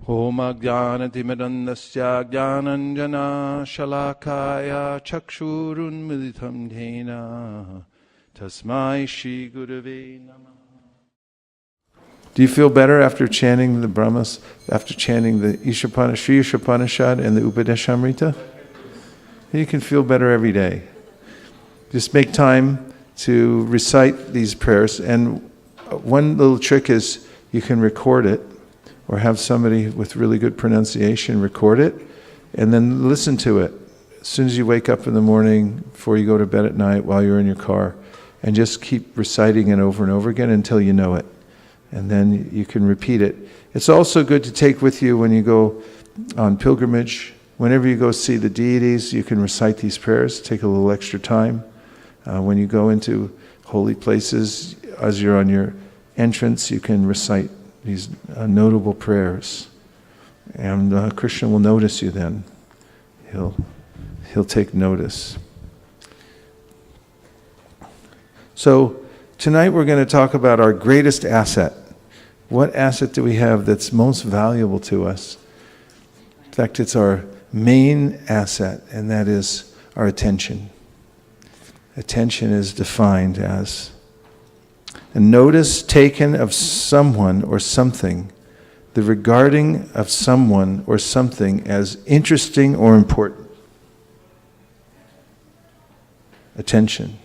Om Ajnanatimirandasya Jnananjana Shalakaya Chakshurunmilitam Dhena Tasmai Shri Gurave Namah. Do you feel better after chanting the Brahmas, after chanting the Sri Ishapanishad and the Upadeshamrita? You can feel better every day. Just make time to recite these prayers. And one little trick is you can record it, or have somebody with really good pronunciation record it, and then listen to it as soon as you wake up in the morning, before you go to bed at night, while you're in your car, and just keep reciting it over and over again until you know it. And then you can repeat it. It's also good to take with you when you go on pilgrimage. Whenever you go see the deities, you can recite these prayers. Take a little extra time. When you go into holy places, as you're on your entrance, you can recite these notable prayers. And Krishna will notice you then. He'll take notice. So tonight we're going to talk about our greatest asset. What asset do we have that's most valuable to us? In fact, it's our main asset, and that is our attention. Attention is defined as a notice taken of someone or something, the regarding of someone or something as interesting or important. Attention.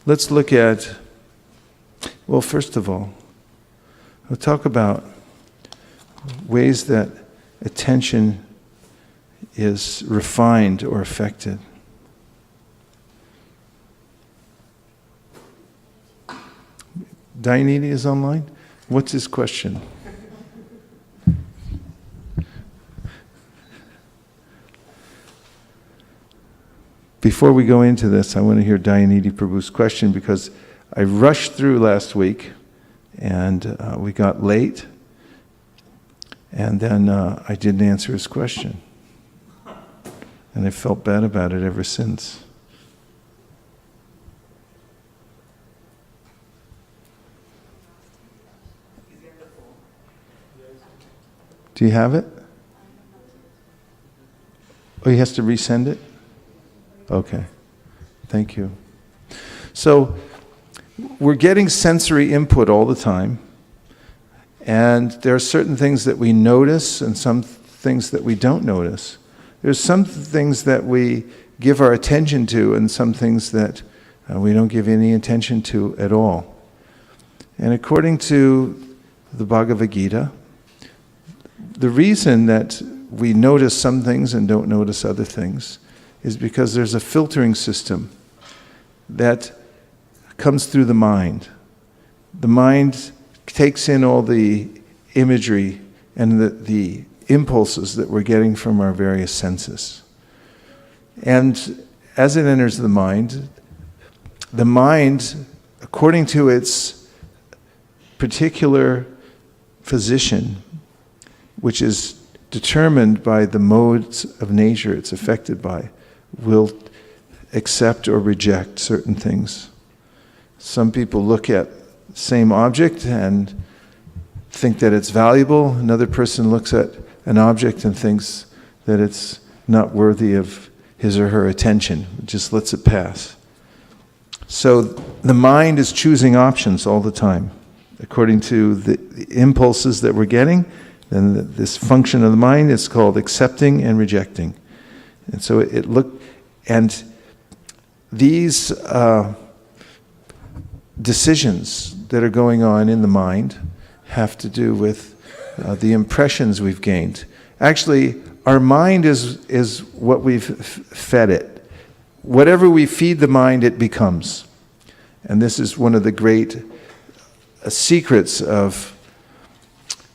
Let's look at, well, first of all, we'll talk about ways that attention is refined or affected. Dayanidhi is online? What's his question? Before we go into this, I want to hear Dayanidhi Prabhu's question, because I rushed through last week and we got late, and then I didn't answer his question. And I felt bad about it ever since. Do you have it? Oh, he has to resend it? Okay. Thank you. So, we're getting sensory input all the time. And there are certain things that we notice and some things that we don't notice. There's some things that we give our attention to and some things that we don't give any attention to at all. And according to the Bhagavad Gita, the reason that we notice some things and don't notice other things is because there's a filtering system that comes through the mind. The mind takes in all the imagery and the impulses that we're getting from our various senses. And as it enters the mind, according to its particular position, which is determined by the modes of nature it's affected by, will accept or reject certain things. Some people look at the same object and think that it's valuable. Another person looks at an object and thinks that it's not worthy of his or her attention, just lets it pass. So the mind is choosing options all the time, according to the impulses that we're getting. Then this function of the mind is called accepting and rejecting. And so and these decisions that are going on in the mind have to do with the impressions we've gained. Actually, our mind is what we've fed it. Whatever we feed the mind, it becomes. And this is one of the great secrets of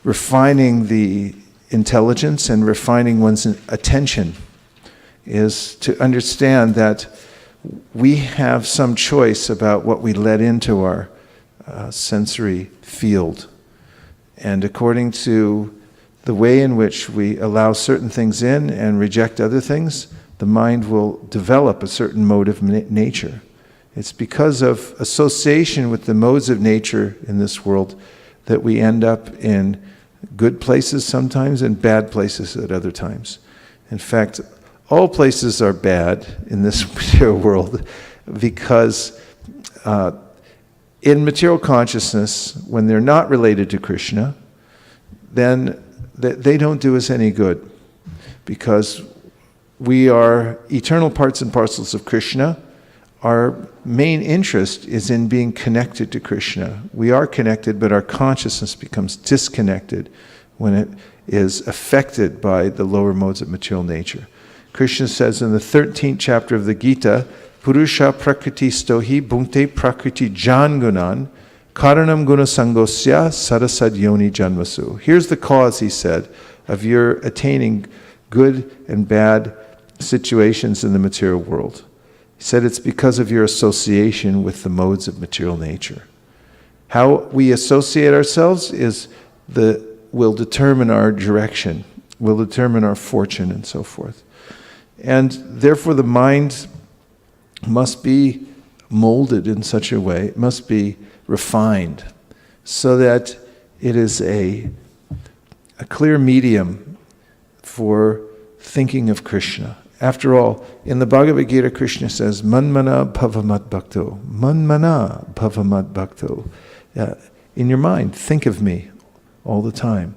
refining the intelligence and refining one's attention, is to understand that we have some choice about what we let into our sensory field. And according to the way in which we allow certain things in and reject other things, the mind will develop a certain mode of nature. It's because of association with the modes of nature in this world that we end up in good places sometimes and bad places at other times. In fact, all places are bad in this material world because in material consciousness, when they're not related to Krishna, then they don't do us any good, because we are eternal parts and parcels of Krishna. Our main interest is in being connected to Krishna. We are connected, but our consciousness becomes disconnected when it is affected by the lower modes of material nature. Krishna says in the 13th chapter of the Gita, Purusha prakriti stohi bhunkte prakriti jangunan karanam guna sangosya sarasad yoni janmasu. Here's the cause, he said, of your attaining good and bad situations in the material world. He said it's because of your association with the modes of material nature. How we associate ourselves will determine our direction, will determine our fortune, and so forth. And therefore the mind must be molded in such a way, it must be refined, so that it is a clear medium for thinking of Krishna. After all, in the Bhagavad Gita, Krishna says, Manmana bhavamat bhakto. Manmana bhavamat bhakto. In your mind, think of me all the time.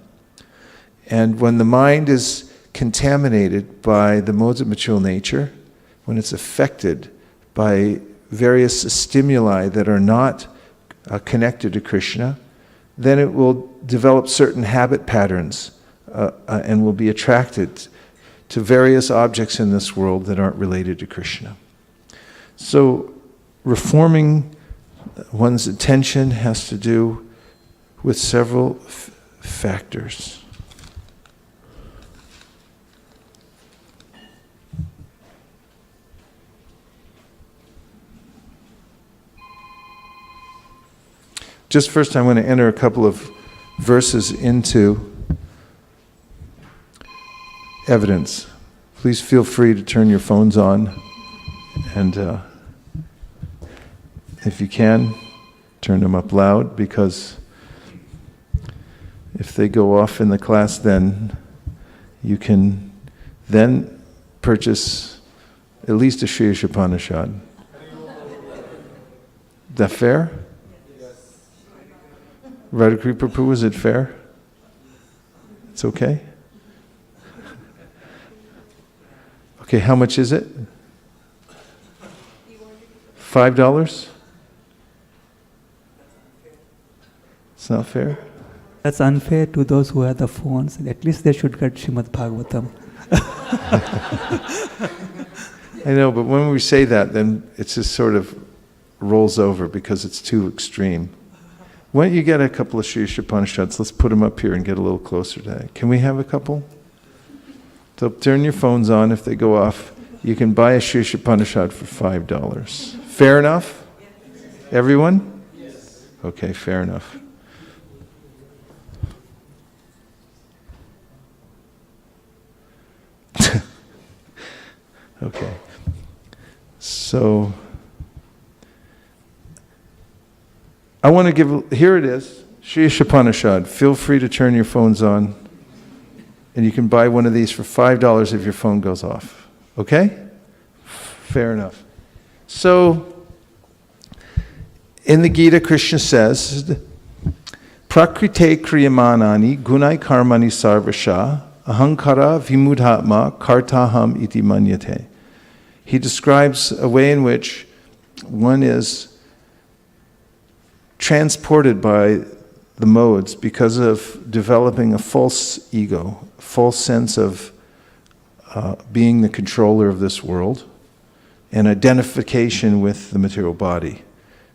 And when the mind is contaminated by the modes of material nature, when it's affected by various stimuli that are not connected to Krishna, then it will develop certain habit patterns and will be attracted to various objects in this world that aren't related to Krishna. So reforming one's attention has to do with several factors. Just first I'm going to enter a couple of verses into evidence. Please feel free to turn your phones on, and if you can, turn them up loud, because if they go off in the class, then you can then purchase at least a Shri Upanishad. Is that fair? Radhakri Prabhu, is it fair? It's okay? Okay, how much is it? $5? It's not fair? That's unfair to those who have the phones. At least they should get Srimad Bhagavatam. I know, but when we say that, then it just sort of rolls over because it's too extreme. Why don't you get a couple of Shri Upanishads? Let's put them up here and get a little closer to that. Can we have a couple? So turn your phones on. If they go off, you can buy a Shri Upanishad for $5. Fair enough? Everyone? Yes. Okay, fair enough. Okay. So I want to give, here it is, Shri Upanishad. Feel free to turn your phones on, and you can buy one of these for $5 if your phone goes off. Okay? Fair enough. So, in the Gita, Krishna says, Prakrite kriyamanani gunai karmani sarvasha ahankara vimudhatma kartaham iti manyate. He describes a way in which one is transported by the modes because of developing a false ego, a false sense of being the controller of this world, and identification with the material body.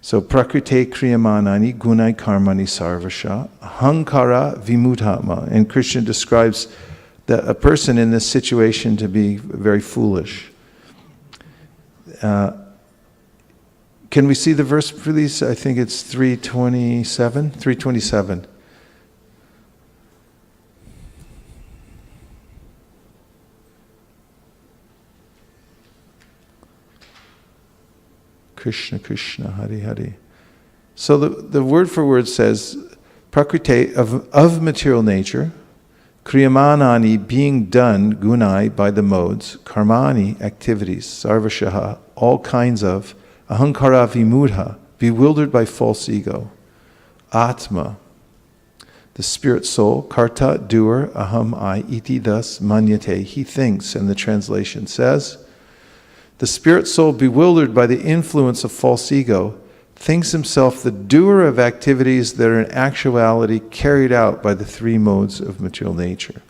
So, prakrite kriyamanani gunai karmani sarvasha ahankara vimudhatma. And Krishna describes a person in this situation to be very foolish. Can we see the verse, please? I think it's 327. 327. Krishna, Krishna, Hari, Hari. So the word for word says, prakrite of material nature, kriyamanani being done, gunai by the modes, karmani activities, sarvashaha all kinds of, ahankara vimudha bewildered by false ego, atma the spirit soul, karta doer, aham I, iti thus manyate he thinks, and the translation says, the spirit soul bewildered by the influence of false ego thinks himself the doer of activities that are in actuality carried out by the three modes of material nature.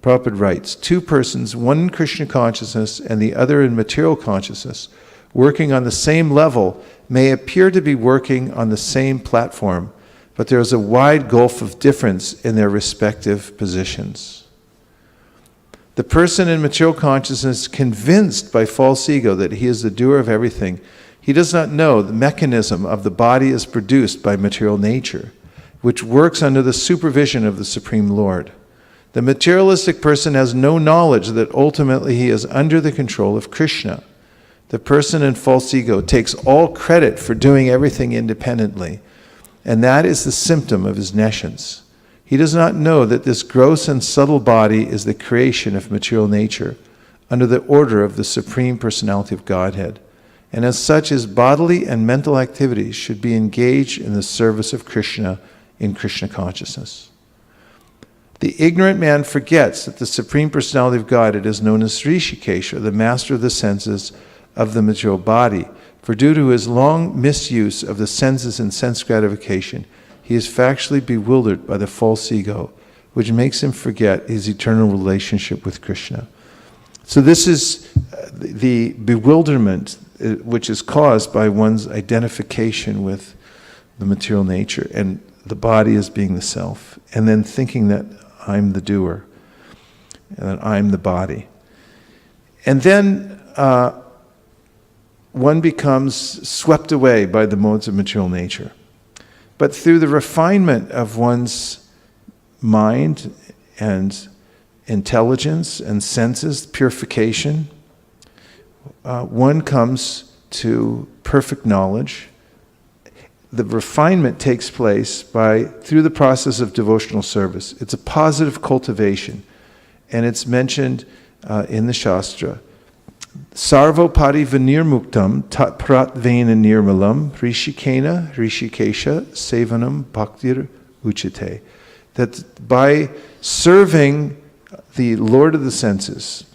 Prabhupada writes, two persons, one in Krishna consciousness and the other in material consciousness, working on the same level, may appear to be working on the same platform, but there is a wide gulf of difference in their respective positions. The person in material consciousness, convinced by false ego that he is the doer of everything, he does not know the mechanism of the body is produced by material nature, which works under the supervision of the Supreme Lord. The materialistic person has no knowledge that ultimately he is under the control of Krishna. The person in false ego takes all credit for doing everything independently, and that is the symptom of his nescience. He does not know that this gross and subtle body is the creation of material nature under the order of the Supreme Personality of Godhead, and as such his bodily and mental activities should be engaged in the service of Krishna in Krishna consciousness. The ignorant man forgets that the Supreme Personality of Godhead is known as Rishikesha, the master of the senses of the material body, for due to his long misuse of the senses and sense gratification, he is factually bewildered by the false ego, which makes him forget his eternal relationship with Krishna. So this is the bewilderment which is caused by one's identification with the material nature and the body as being the self, and then thinking that I'm the doer and that I'm the body. And then one becomes swept away by the modes of material nature. But through the refinement of one's mind and intelligence and senses, purification, one comes to perfect knowledge. The refinement takes place through the process of devotional service. It's a positive cultivation, and it's mentioned in the Shastra. Sarvopari vinirmuktam tat pratvena nirmalam rishikena rishikesha sevanam bhaktir uchite. That by serving the Lord of the senses,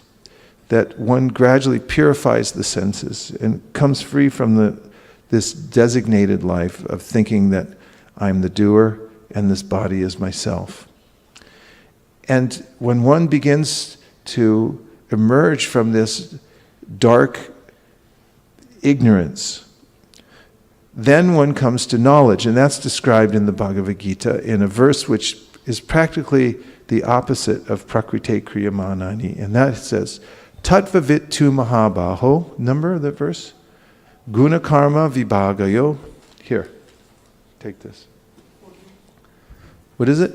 that one gradually purifies the senses and comes free from this designated life of thinking that I'm the doer and this body is myself. And when one begins to emerge from this dark ignorance, then one comes to knowledge, and that's described in the Bhagavad Gita in a verse which is practically the opposite of prakrite kriyamanani, and that says, Tatvavit tu mahabaho, number of the verse? Guna karma vibhagayo. Here, take this. What is it?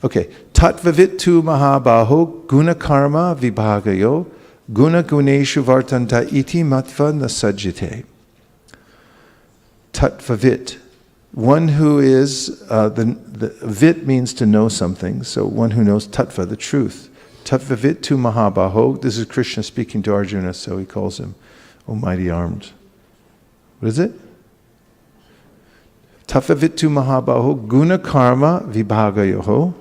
Okay. Tatvavit tu mahabaho guna karma vibhagayo guna guneshu vartanta iti matva nasajjite. Tatvavit. One who is, the vit means to know something, so one who knows tattva, the truth. Tattvavit tu mahabaho. This is Krishna speaking to Arjuna, so he calls him Almighty Armed. What is it? Tattvavit tu mahabaho guna karma vibhagayoho.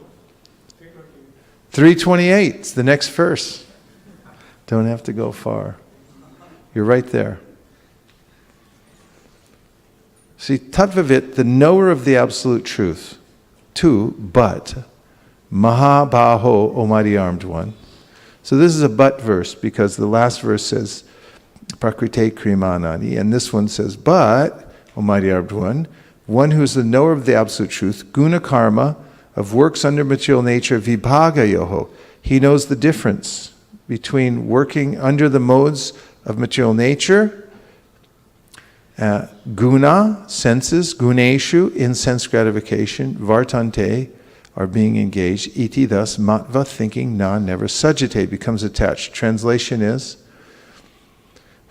328. It's the next verse. Don't have to go far. You're right there. See, Tattvavit, the knower of the absolute truth. Two, but. Mahabaho, Almighty Armed One. So this is a but verse because the last verse says Prakrite Kriyamanani, and this one says, but, Almighty Armed One who is the knower of the absolute truth, guna karma, of works under material nature, vibhaga yoho. He knows the difference between working under the modes of material nature, guna, senses, guneshu, in sense gratification, vartante, are being engaged, iti, thus, matva, thinking, na, never, sajjate, becomes attached. Translation is,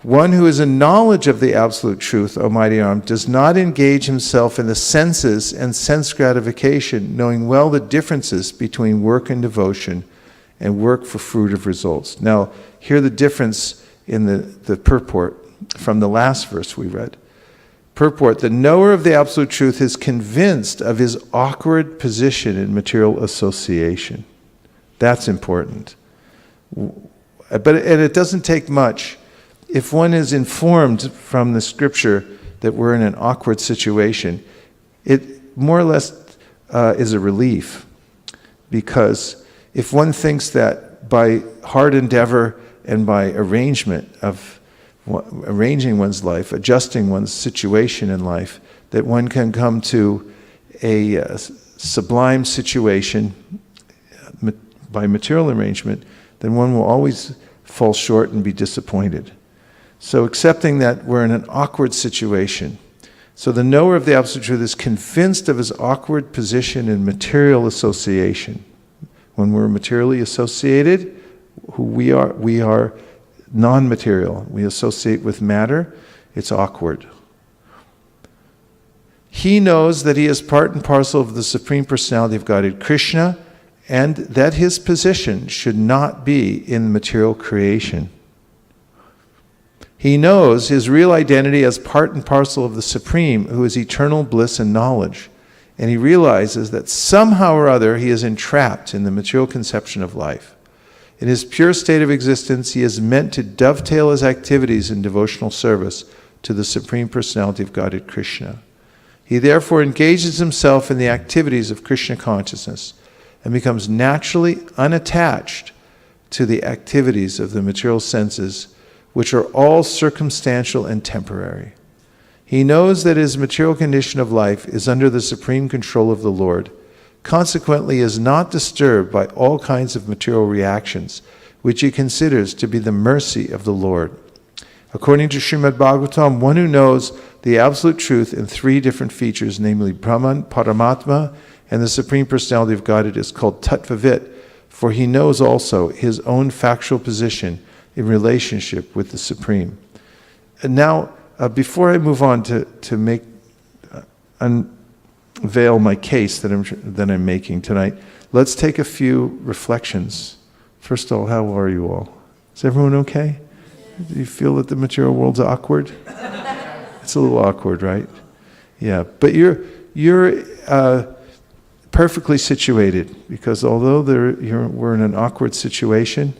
One who is in knowledge of the absolute truth, O mighty arm, does not engage himself in the senses and sense gratification, knowing well the differences between work and devotion and work for fruit of results. Now, hear the difference in the purport from the last verse we read. Purport: the knower of the absolute truth is convinced of his awkward position in material association. That's important. And it doesn't take much. If one is informed from the scripture that we're in an awkward situation, it more or less is a relief. Because if one thinks that by hard endeavor and by arrangement of arranging one's life, adjusting one's situation in life, that one can come to a sublime situation by material arrangement, then one will always fall short and be disappointed. So accepting that we're in an awkward situation. So the knower of the absolute truth is convinced of his awkward position in material association. When we're materially associated, who we are non-material. We associate with matter, it's awkward. He knows that he is part and parcel of the Supreme Personality of Godhead, Krishna, and that his position should not be in material creation. He knows his real identity as part and parcel of the Supreme, who is eternal bliss and knowledge. And he realizes that somehow or other he is entrapped in the material conception of life. In his pure state of existence, he is meant to dovetail his activities in devotional service to the Supreme Personality of Godhead, Krishna. He therefore engages himself in the activities of Krishna consciousness and becomes naturally unattached to the activities of the material senses, which are all circumstantial and temporary. He knows that his material condition of life is under the supreme control of the Lord, consequently is not disturbed by all kinds of material reactions, which he considers to be the mercy of the Lord. According to Srimad Bhagavatam, one who knows the absolute truth in three different features, namely Brahman, Paramatma, and the Supreme Personality of Godhead, is called Tattvavit, for he knows also his own factual position in relationship with the Supreme. And now, before I move on to make unveil my case that I'm making tonight, let's take a few reflections. First of all, how are you all? Is everyone okay? Do you feel that the material world's awkward? It's a little awkward, right? Yeah, but you're perfectly situated, because although we're in an awkward situation,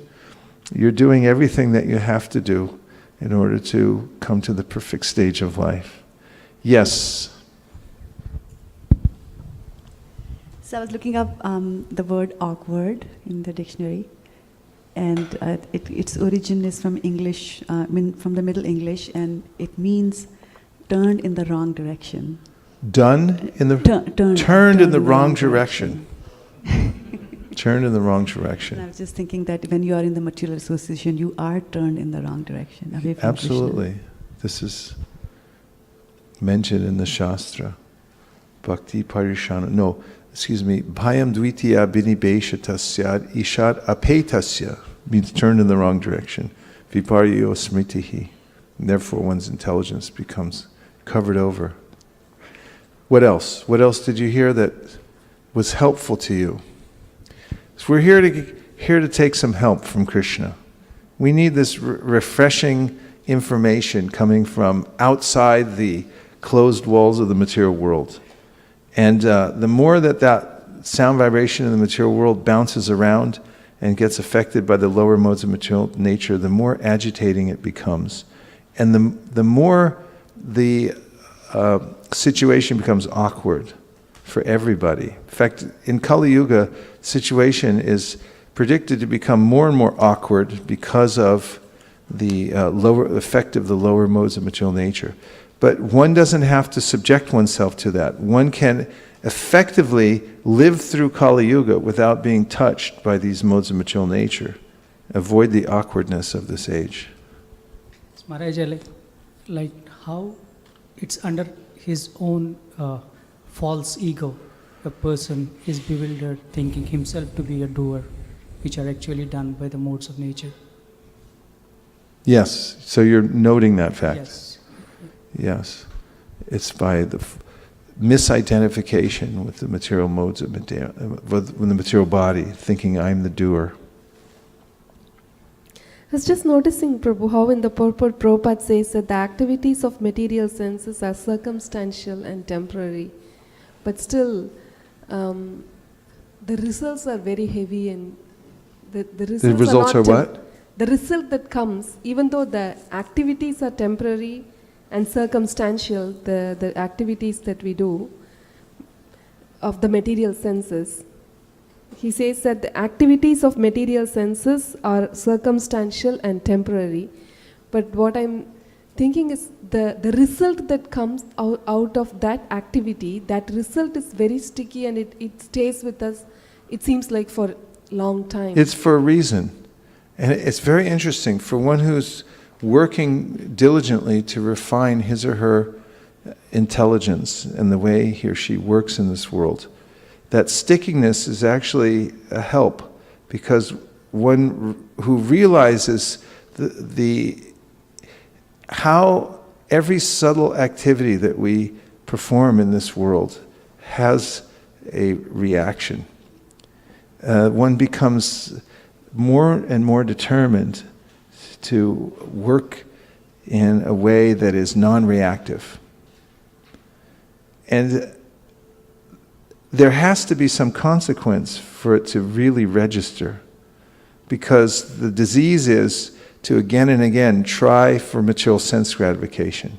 you're doing everything that you have to do in order to come to the perfect stage of life. Yes? So I was looking up the word awkward in the dictionary, and its origin is from English, from the Middle English, and it means turned in the wrong direction. Turned in the wrong direction. Turned in the wrong direction. And I was just thinking that when you are in the material association, you are turned in the wrong direction, away from Absolutely. Krishna. This is mentioned in the Shastra. Bhakti Parishana. No, excuse me. Bhayam dvitiya binibeshatasya ishad apetasya means turned in the wrong direction. Viparyo smritihi. Therefore one's intelligence becomes covered over. What else? What else did you hear that was helpful to you? So we're here to take some help from Krishna. We need this refreshing information coming from outside the closed walls of the material world. And the more that sound vibration in the material world bounces around and gets affected by the lower modes of material nature, the more agitating it becomes. And the more the situation becomes awkward for everybody. In fact, in Kali Yuga, situation is predicted to become more and more awkward because of the lower effect of the lower modes of material nature. But one doesn't have to subject oneself to that. One can effectively live through Kali Yuga without being touched by these modes of material nature. Avoid the awkwardness of this age. Maharaj, like how it's under his own false ego, a person is bewildered, thinking himself to be a doer, which are actually done by the modes of nature. Yes, so you're noting that fact. Yes. Yes. It's by the misidentification with the material modes of with the material body, thinking I'm the doer. I was just noticing, Prabhu, how in the purport Prabhupada says that the activities of material senses are circumstantial and temporary, but still the results are very heavy, and the results are what? The result that comes, even though the activities are temporary and circumstantial, the activities that we do of the material senses, he says that the activities of material senses are circumstantial and temporary. But what I'm thinking is the result that comes out of that activity, that result is very sticky and it stays with us, it seems like for a long time. It's for a reason. And it's very interesting for one who's working diligently to refine his or her intelligence and the way he or she works in this world. That stickiness is actually a help, because one who realizes how every subtle activity that we perform in this world has a reaction. One becomes more and more determined to work in a way that is non-reactive. And there has to be some consequence for it to really register, because the disease is to again and again try for material sense gratification.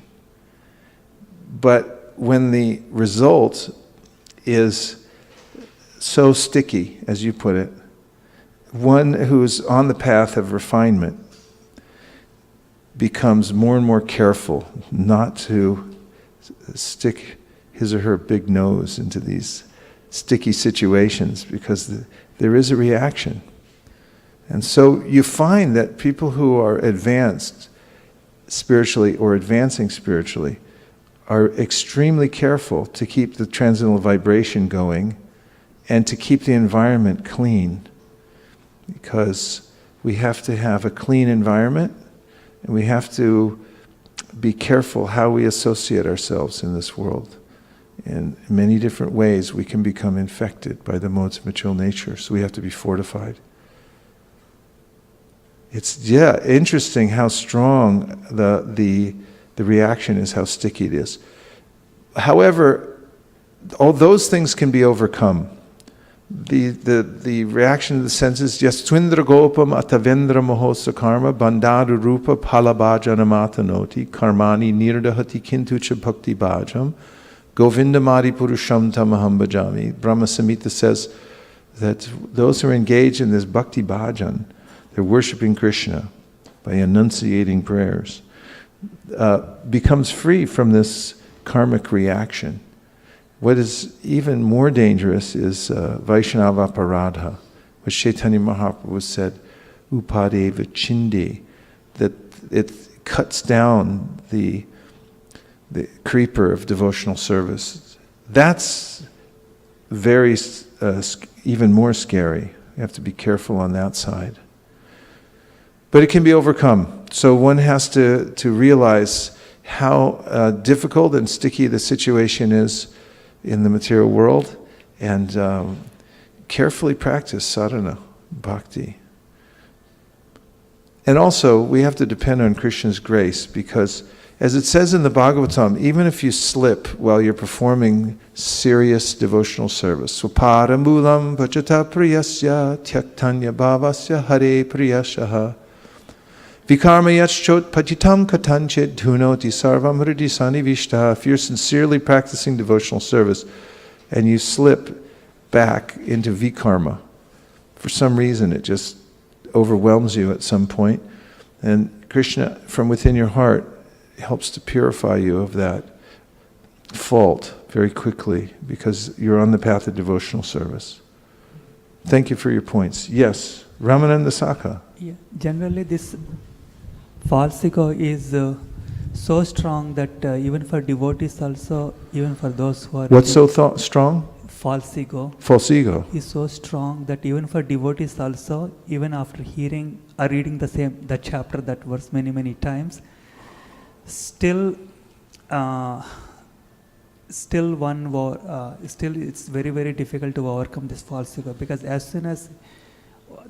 But when the result is so sticky, as you put it, one who's on the path of refinement becomes more and more careful not to stick his or her big nose into these sticky situations, because there is a reaction. And so you find that people who are advanced spiritually or advancing spiritually are extremely careful to keep the transcendental vibration going and to keep the environment clean, because we have to have a clean environment and we have to be careful how we associate ourselves in this world. In many different ways we can become infected by the modes of material nature, so we have to be fortified. It's interesting how strong the reaction is, how sticky it is. However, all those things can be overcome. The reaction of the senses, yes, twindra gopam atavendra mohosa karma bandaru rupa palabhajanamata noti karmani nirdahati kintucha bhakti bhajam Govindamadi Purusham Tamaham Bhajami. Brahma Samhita says that those who are engaged in this bhakti bhajan, they're worshipping Krishna by enunciating prayers, becomes free from this karmic reaction. What is even more dangerous is Vaishnava Paradha, which Chaitanya Mahaprabhu said, Upadeva Chinde, that it cuts down the creeper of devotional service. That's very, even more scary. You have to be careful on that side. But it can be overcome. So one has to realize how difficult and sticky the situation is in the material world, and carefully practice sadhana, bhakti. And also, we have to depend on Krishna's grace, because as it says in the Bhagavatam, even if you slip while you're performing serious devotional service, Swaparambulam bhajata priyasya tyaktanya bhavasya hare priyashaha vikarma yachchot patitam katanchit dhunoti sarvam hridi sanivishta. If you're sincerely practicing devotional service and you slip back into vikarma, for some reason it just overwhelms you at some point, and Krishna from within your heart helps to purify you of that fault very quickly, because you're on the path of devotional service. Thank you for your points. Yes, Ramananda Saka. Yeah, generally this false ego is so strong that even for devotees also, even for those who are... What's so strong? false ego false ego. is so strong that even for devotees also, even after hearing or reading the chapter, that verse many times, still it's very difficult to overcome this false ego, because as soon as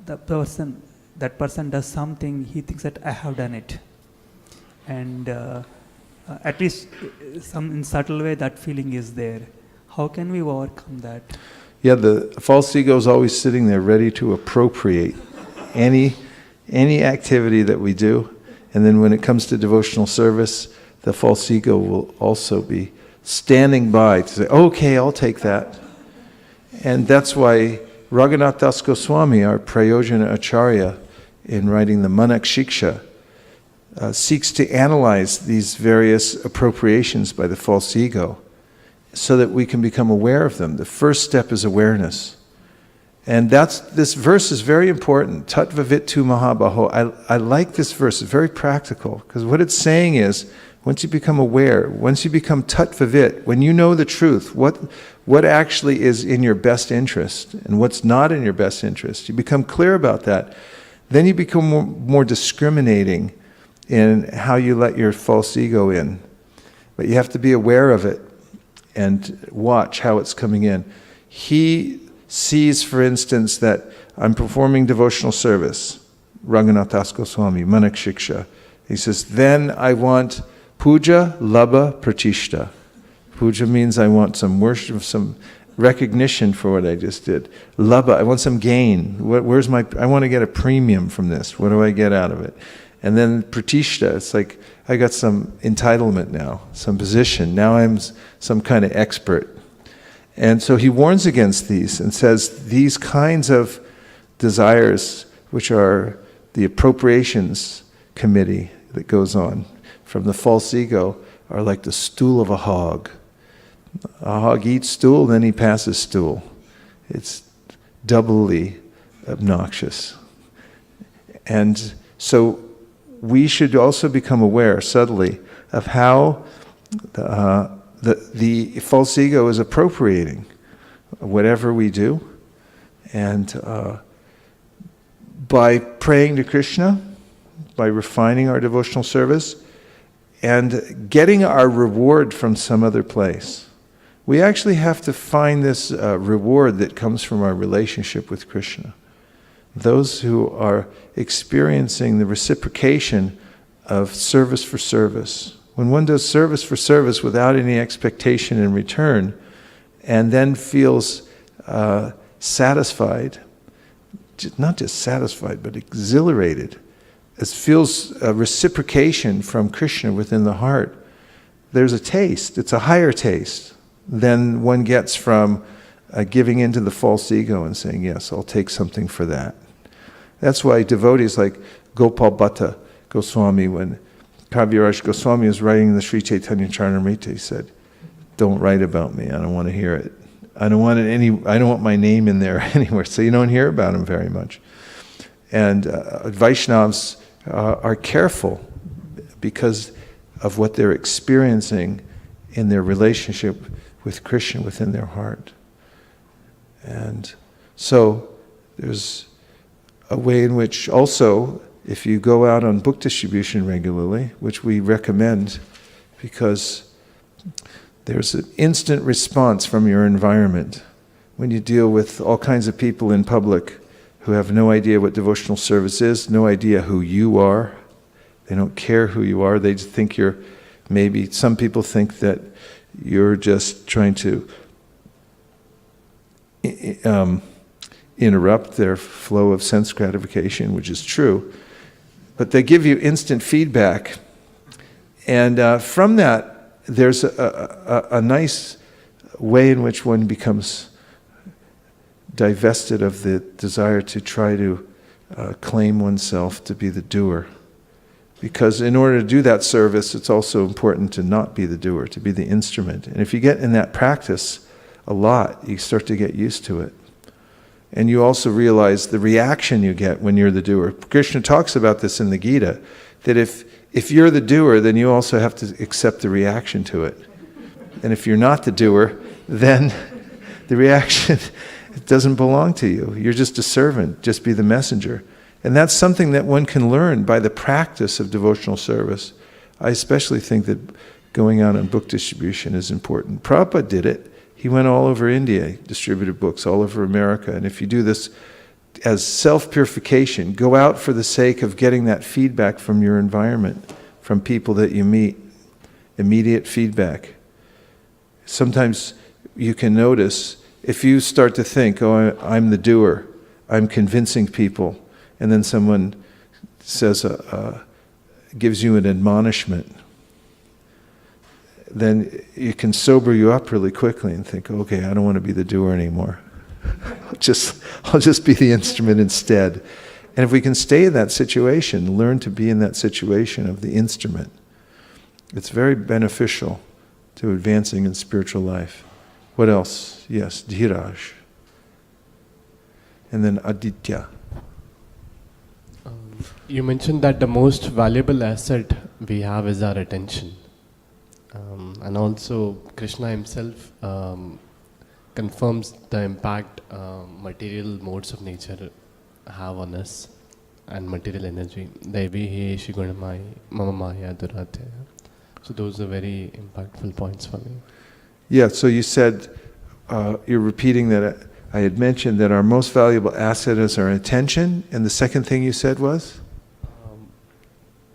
that person does something, he thinks that I have done it, and at least in subtle way that feeling is there. How can we overcome that? Yeah, the false ego is always sitting there ready to appropriate any activity that we do. And then when it comes to devotional service, the false ego will also be standing by to say, okay, I'll take that. And that's why Raghunath Das Goswami, our Prayojana Acharya, in writing the Manak Shiksha, seeks to analyze these various appropriations by the false ego so that we can become aware of them. The first step is awareness. And this verse is very important. Tattvavitu Mahabaho. I like this verse. It's very practical, because what it's saying is, once you become aware, once you become tattvavit, when you know the truth, what actually is in your best interest and what's not in your best interest, you become clear about that, then you become more discriminating in how you let your false ego in. But you have to be aware of it and watch how it's coming in. He sees, for instance, that I'm performing devotional service, Raghunath Das Goswami, Manak Shiksha. He says, then I want puja, labha, pratishta. Puja means I want some worship, some recognition for what I just did. Labha, I want some gain. I want to get a premium from this. What do I get out of it? And then pratishta, it's like I got some entitlement now, some position. Now I'm some kind of expert. And so he warns against these and says these kinds of desires, which are the appropriations committee that goes on from the false ego, are like the stool of a hog. A hog eats stool, then he passes stool. It's doubly obnoxious. And so we should also become aware subtly of how the false ego is appropriating whatever we do. And by praying to Krishna, by refining our devotional service, and getting our reward from some other place. We actually have to find this reward that comes from our relationship with Krishna. Those who are experiencing the reciprocation of service for service. When one does service for service without any expectation in return, and then feels satisfied, not just satisfied, but exhilarated, it feels a reciprocation from Krishna within the heart, there's a taste. It's a higher taste than one gets from giving into the false ego and saying, yes, I'll take something for that. That's why devotees like Gopal Bhatta Goswami, when Kaviraj Goswami was writing the Sri Chaitanya Charitamrita, he said, don't write about me, I don't want to hear it. I don't want my name in there anywhere, so you don't hear about him very much. And Vaishnavas are careful because of what they're experiencing in their relationship with Krishna within their heart. And so there's a way in which also, if you go out on book distribution regularly, which we recommend because there's an instant response from your environment when you deal with all kinds of people in public who have no idea what devotional service is, no idea who you are. They don't care who you are. They just think maybe some people think that you're just trying to interrupt their flow of sense gratification, which is true. But they give you instant feedback. And from that, there's a nice way in which one becomes divested of the desire to try to claim oneself to be the doer. Because in order to do that service, it's also important to not be the doer, to be the instrument. And if you get in that practice a lot, you start to get used to it. And you also realize the reaction you get when you're the doer. Krishna talks about this in the Gita, that if you're the doer, then you also have to accept the reaction to it. And if you're not the doer, then The reaction, it doesn't belong to you. You're just a servant. Just be the messenger. And that's something that one can learn by the practice of devotional service. I especially think that going out on book distribution is important. Prabhupada did it. He went all over India, distributed books all over America. And if you do this as self-purification, go out for the sake of getting that feedback from your environment, from people that you meet, immediate feedback. Sometimes you can notice, if you start to think, oh, I'm the doer, I'm convincing people, and then someone says, gives you an admonishment, then it can sober you up really quickly and think, okay, I don't want to be the doer anymore. I'll just be the instrument instead. And if we can stay in that situation, learn to be in that situation of the instrument, it's very beneficial to advancing in spiritual life. What else? Yes, Dhiraj. And then Aditya. You mentioned that the most valuable asset we have is our attention. And also Krishna himself confirms the impact material modes of nature have on us and material energy. Devi Shigunamai Mama Maya Durate. So those are very impactful points for me. Yeah, so you said, you're repeating that I had mentioned that our most valuable asset is our attention, and the second thing you said was?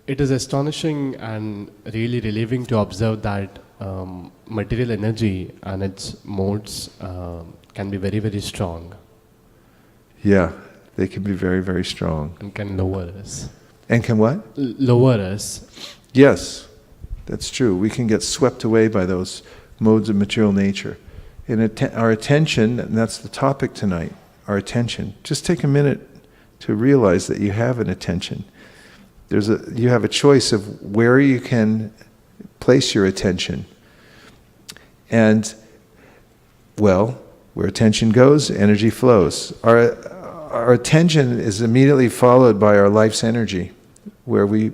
It is astonishing and really relieving to observe that material energy and its modes can be very, very strong. Yeah, they can be very, very strong. And can lower us. And can what? Lower us. Yes, that's true. We can get swept away by those modes of material nature. And our attention, and that's the topic tonight, our attention. Just take a minute to realize that you have an attention. You have a choice of where you can place your attention. And, well, where attention goes, energy flows. Our attention is immediately followed by our life's energy, where we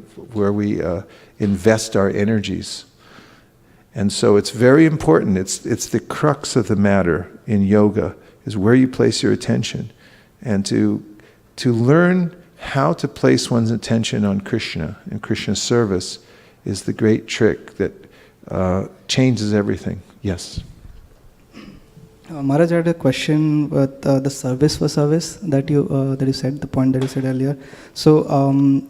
invest our energies. And so it's very important. It's the crux of the matter in yoga, is where you place your attention. And to learn how to place one's attention on Krishna and Krishna's service is the great trick that changes everything. Yes? Maharaj, I had a question with the service for service that you said, the point that you said earlier. So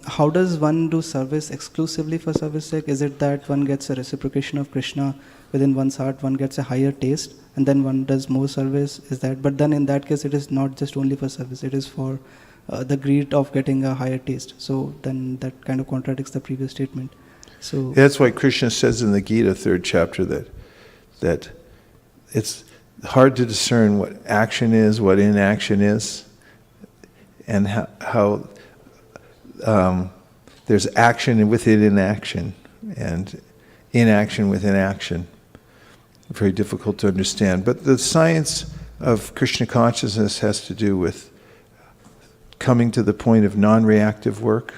how does one do service exclusively for service sake? Is it that one gets a reciprocation of Krishna within one's heart, one gets a higher taste, and then one does more service? Is that? But then in that case, it is not just only for service, it is for the greed of getting a higher taste. So then that kind of contradicts the previous statement. So that's why Krishna says in the Gita, 3rd chapter, that it's hard to discern what action is, what inaction is, and how there's action within inaction, and inaction within action. Very difficult to understand. But the science of Krishna consciousness has to do with coming to the point of non-reactive work.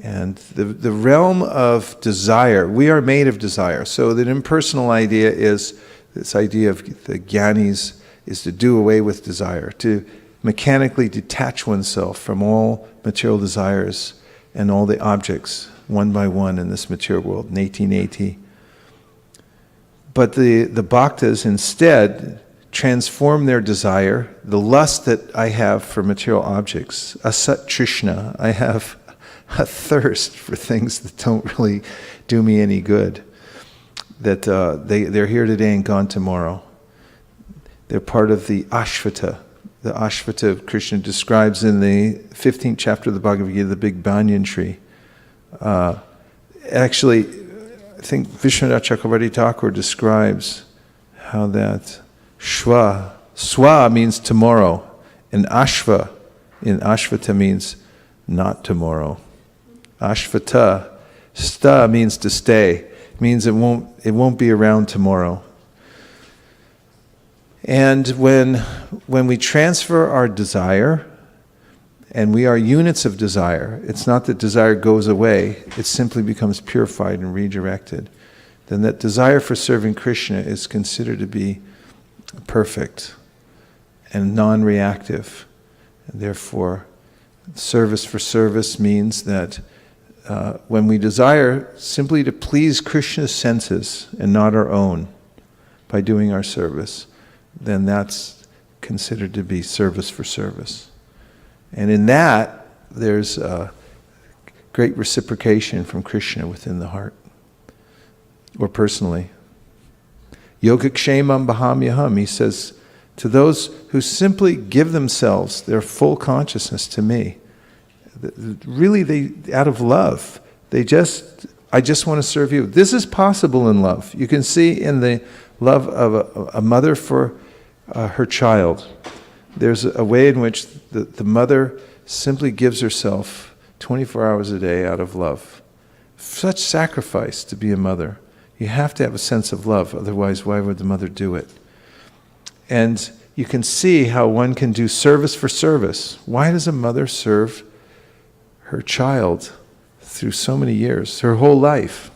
And the realm of desire, we are made of desire. So the impersonal idea is, this idea of the jnanis is to do away with desire, to mechanically detach oneself from all material desires and all the objects, one by one in this material world, neti. But the bhaktas instead transform their desire, the lust that I have for material objects, asat trishna, I have a thirst for things that don't really do me any good, that they're here today and gone tomorrow. They're part of the ashvata. The ashvata Krishna describes in the 15th chapter of the Bhagavad Gita, the big banyan tree. Actually, I think Vishwanath Chakravarti Thakur describes how that swa means tomorrow, and ashva in ashvata means not tomorrow. Ashvata, sta means to stay. It means it won't be around tomorrow. And when we transfer our desire, and we are units of desire, it's not that desire goes away, it simply becomes purified and redirected, then that desire for serving Krishna is considered to be perfect and non-reactive. And therefore, service for service means that when we desire simply to please Krishna's senses and not our own by doing our service, then that's considered to be service for service. And in that, there's a great reciprocation from Krishna within the heart, or personally. Yogakshemam bahamyaham, he says, to those who simply give themselves their full consciousness to me, really they, out of love, I just want to serve you. This is possible in love. You can see in the love of a mother for her child. There's a way in which the mother simply gives herself 24 hours a day out of love. Such sacrifice to be a mother. You have to have a sense of love, otherwise why would the mother do it? And you can see how one can do service for service. Why does a mother serve her child through so many years, her whole life?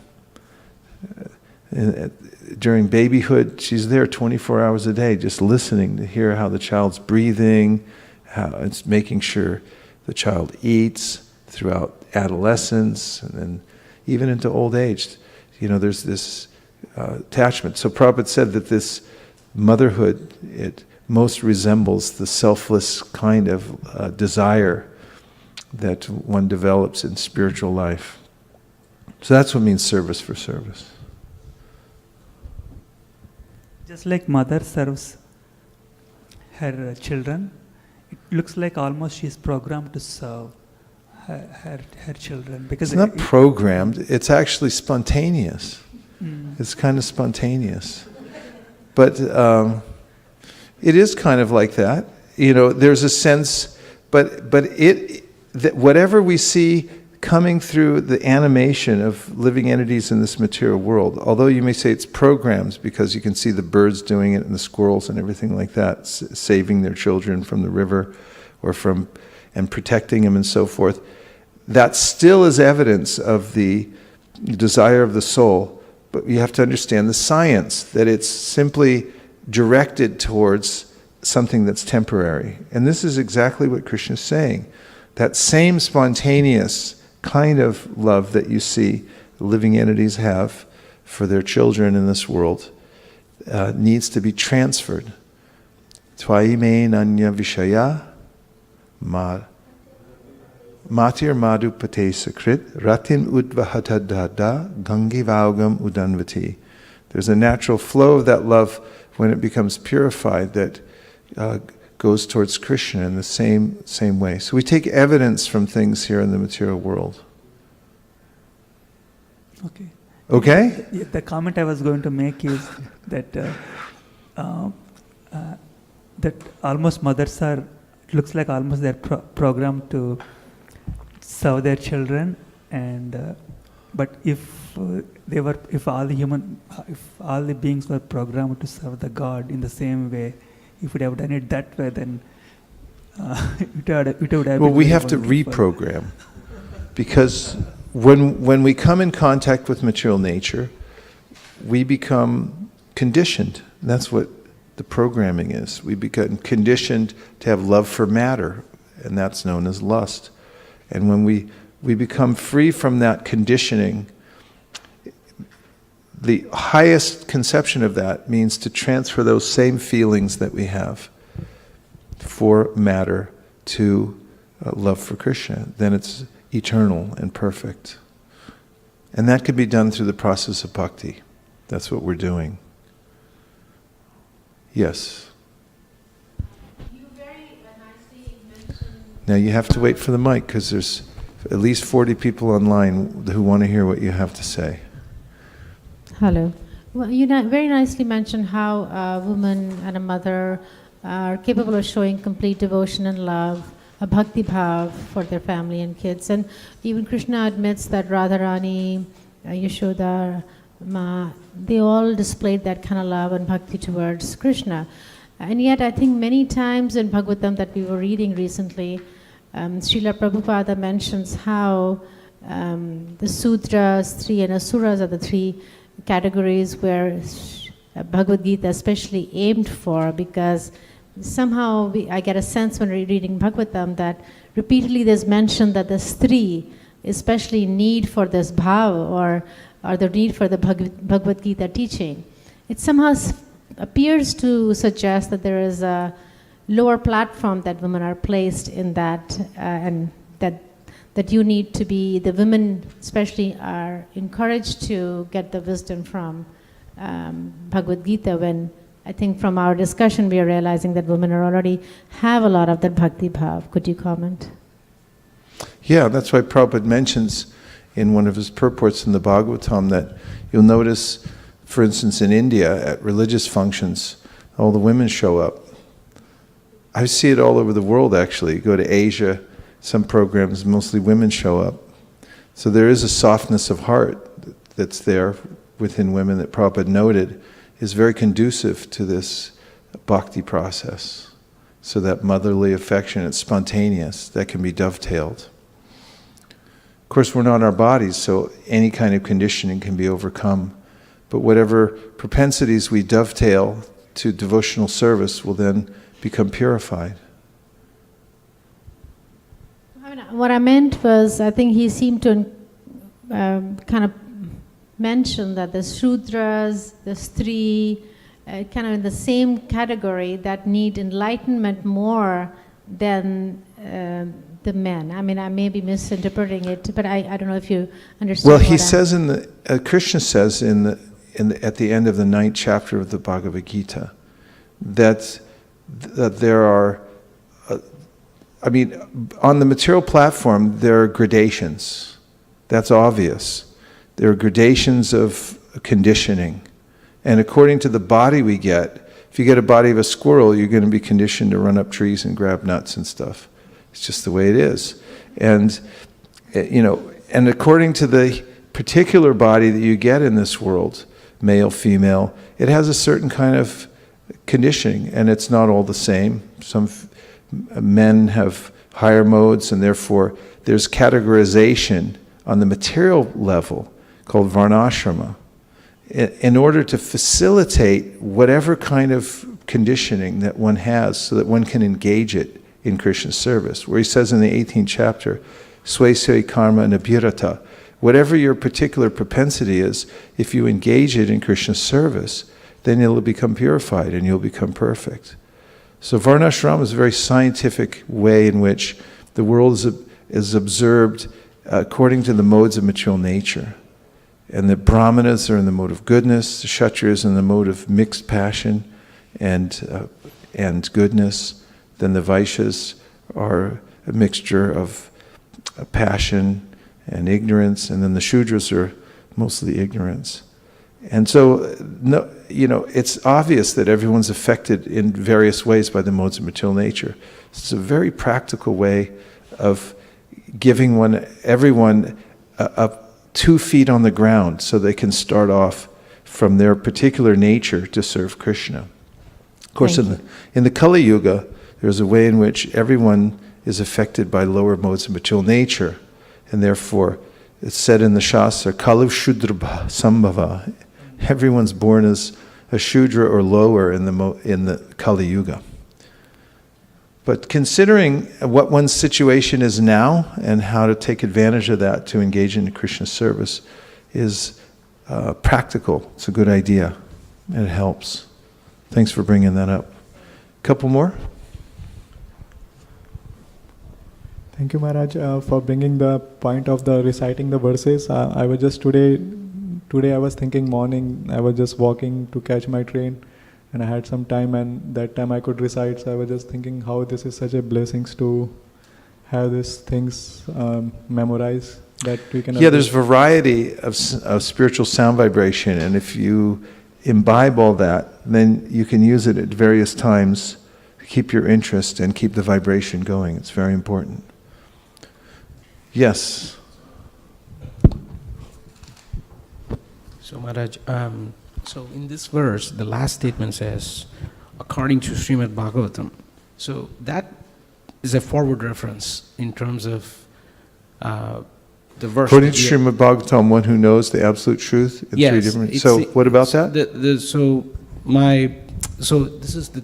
During babyhood, she's there 24 hours a day, just listening to hear how the child's breathing, how it's making sure the child eats throughout adolescence, and then even into old age. There's this attachment. So Prabhupada said that this motherhood, it most resembles the selfless kind of desire that one develops in spiritual life. So that's what means service for service. Just like mother serves her children, it looks like almost she's programmed to serve her children. Because it's not programmed, it's actually spontaneous. It's kind of spontaneous. But it is kind of like that. There's a sense, but that whatever we see coming through the animation of living entities in this material world, although you may say it's programs because you can see the birds doing it and the squirrels and everything like that, saving their children from the river and protecting them and so forth, that still is evidence of the desire of the soul. But you have to understand the science, that it's simply directed towards something that's temporary. And this is exactly what Krishna is saying. That same spontaneous kind of love that you see living entities have for their children in this world needs to be transferred. Tvaime nanya vishaya matir madhu pate sakrit ratin udvahata dada gangi vaugam udanvati. There's a natural flow of that love when it becomes purified that goes towards Krishna in the same way. So we take evidence from things here in the material world. Okay. Okay? The comment I was going to make is that that almost mothers are, it looks like almost they're programmed to serve their children, and but if all the beings were programmed to serve the God in the same way, if we have done it that way, then it would have. Well, we have to reprogram, because when we come in contact with material nature, we become conditioned. That's what the programming is. We become conditioned to have love for matter, and that's known as lust. And when we become free from that conditioning, the highest conception of that means to transfer those same feelings that we have for matter to love for Krishna. Then it's eternal and perfect. And that can be done through the process of bhakti. That's what we're doing. Yes? You very nicely mentioned... Now you have to wait for the mic, because there's at least 40 people online who want to hear what you have to say. Hello. Well, you very nicely mentioned how a woman and a mother are capable of showing complete devotion and love, a bhakti bhav for their family and kids. And even Krishna admits that Radharani, Yashoda, Ma, they all displayed that kind of love and bhakti towards Krishna. And yet I think many times in Bhagavatam that we were reading recently, Srila Prabhupada mentions how the Sudras, 3, and Asuras are the 3 categories where Bhagavad Gita especially aimed for, because somehow I get a sense when reading Bhagavatam that repeatedly there's mention that the Stri, especially need for this bhava or the need for the Bhagavad Gita teaching. It somehow appears to suggest that there is a lower platform that women are placed in that, and that you need to be, the women especially are encouraged to get the wisdom from Bhagavad Gita, when I think from our discussion we are realizing that women are already have a lot of that bhakti bhav. Could you comment? Yeah, that's why Prabhupada mentions in one of his purports in the Bhagavatam that you'll notice, for instance, in India, at religious functions, all the women show up. I see it all over the world, actually. You go to Asia, some programs, mostly women show up. So there is a softness of heart that's there within women that Prabhupada noted is very conducive to this bhakti process. So that motherly affection, it's spontaneous, that can be dovetailed. Of course, we're not our bodies, so any kind of conditioning can be overcome. But whatever propensities we dovetail to devotional service will then become purified. I mean, what I meant was, I think he seemed to kind of mention that the Shudras, the Stri, kind of in the same category that need enlightenment more than the men. I mean, I may be misinterpreting it, but I don't know if you understand. Well, he says in the Krishna says at the end of the 9th chapter of the Bhagavad Gita that there are, I mean, on the material platform there are gradations. That's obvious. There are gradations of conditioning. And according to the body we get, if you get a body of a squirrel, you're going to be conditioned to run up trees and grab nuts and stuff. It's just the way it is. And, and according to the particular body that you get in this world, male, female, it has a certain kind of conditioning, and it's not all the same. Some men have higher modes, and therefore there's categorization on the material level called varnashrama in order to facilitate whatever kind of conditioning that one has so that one can engage it in Krishna's service. Where he says in the 18th chapter, Swesai karma nabhirata, whatever your particular propensity is, if you engage it in Krishna's service, then it'll become purified and you'll become perfect. So varnashrama is a very scientific way in which the world is observed according to the modes of material nature. And the brahmanas are in the mode of goodness, the kshatriyas in the mode of mixed passion and goodness. Then the Vaishyas are a mixture of passion and ignorance, and then the Shudras are mostly ignorance. And so, it's obvious that everyone's affected in various ways by the modes of material nature. It's a very practical way of giving everyone 2 feet on the ground so they can start off from their particular nature to serve Krishna. Of course, in the Kali Yuga, there's a way in which everyone is affected by lower modes of material nature, and therefore it's said in the Shastra, Kalu Shudra Sambhava. Everyone's born as a Shudra or lower in the Kali Yuga. But considering what one's situation is now and how to take advantage of that to engage in Krishna service is practical. It's a good idea, and it helps. Thanks for bringing that up. Couple more? Thank you, Maharaj, for bringing the point of the reciting the verses. I was just today I was thinking morning, I was just walking to catch my train, and I had some time, and that time I could recite, so I was just thinking how this is such a blessing to have these things memorized that we can... Yeah, there's variety of spiritual sound vibration, and if you imbibe all that, then you can use it at various times to keep your interest and keep the vibration going. It's very important. Yes? So Maharaj, so in this verse, the last statement says, according to Srimad Bhagavatam. So that is a forward reference in terms of the verse. According to Srimad Bhagavatam, one who knows the absolute truth in 3 different... So what about that? So so this is the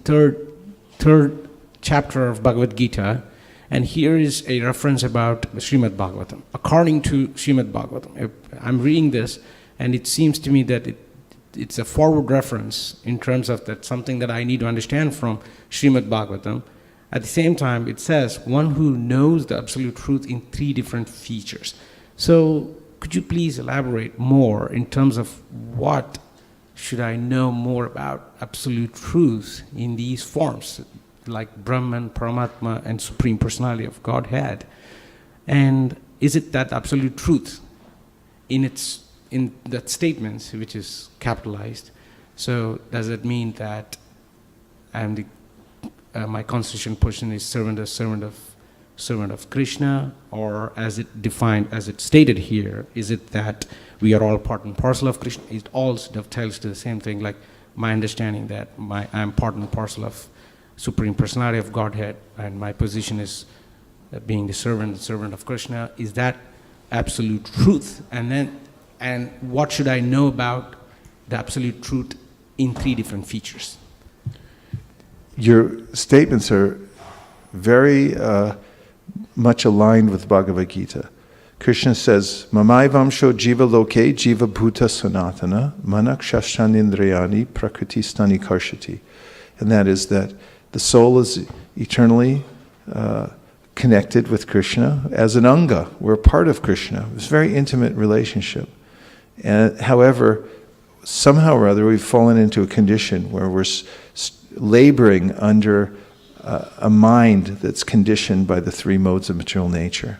third chapter of Bhagavad Gita, and here is a reference about Srimad Bhagavatam. According to Srimad Bhagavatam, I'm reading this, and it seems to me that it's a forward reference in terms of that something that I need to understand from Srimad Bhagavatam. At the same time, it says one who knows the absolute truth in 3 different features. So could you please elaborate more in terms of what should I know more about absolute truth in these forms, like Brahman, Paramatma, and Supreme Personality of Godhead? And is it that absolute truth in that statement, which is capitalized? So does it mean that I'm my constitutional position is servant of Krishna, or as it defined, as it stated here, is it that we are all part and parcel of Krishna? It all dovetails to the same thing, like my understanding that I'm part and parcel of Supreme Personality of Godhead, and my position is being the servant of Krishna. Is that absolute truth? And what should I know about the absolute truth in 3 different features? Your statements are very much aligned with Bhagavad Gita. Krishna says, Mamai vamsho jiva loke jiva bhuta sanatana manak shashtanindriyani prakriti karshati. And that is that the soul is eternally connected with Krishna as an anga. We're a part of Krishna. It's a very intimate relationship. And however, somehow or other we've fallen into a condition where we're laboring under a mind that's conditioned by the 3 modes of material nature.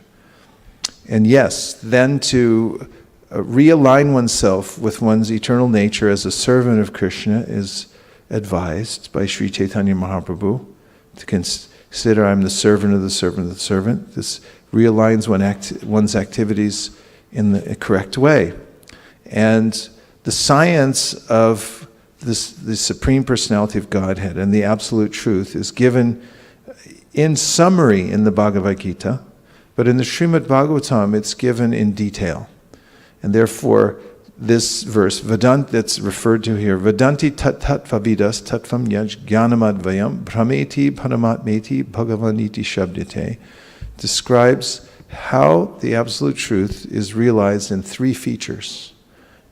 And yes, then to realign oneself with one's eternal nature as a servant of Krishna is advised by Sri Chaitanya Mahaprabhu, to consider I'm the servant of the servant of the servant. This realigns one's activities in the correct way. And the science of the Supreme Personality of Godhead and the Absolute Truth is given in summary in the Bhagavad Gita, but in the Srimad Bhagavatam it's given in detail. And therefore, this verse, that's referred to here, Vedanti tat vavidas tatvam yaj jnanamadvayam brahmeti paramatmeti bhagavaniti shabdite, describes how the Absolute Truth is realized in 3 features: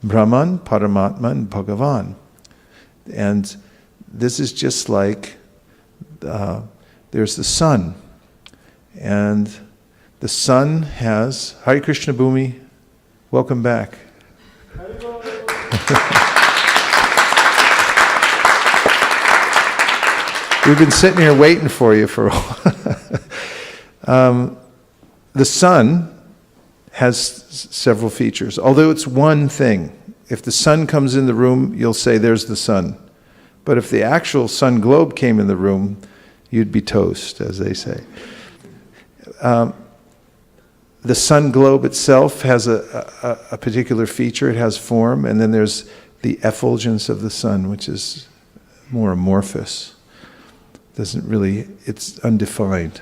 Brahman, Paramatma, and Bhagavan. And this is just like there's the sun. And the sun has, Hare Krishna Bhumi, welcome back. We've been sitting here waiting for you for a while. The sun has several features, although it's one thing. If the sun comes in the room, you'll say, there's the sun. But if the actual sun globe came in the room, you'd be toast, as they say. The sun globe itself has a particular feature. It has form, and then there's the effulgence of the sun, which is more amorphous. It's undefined.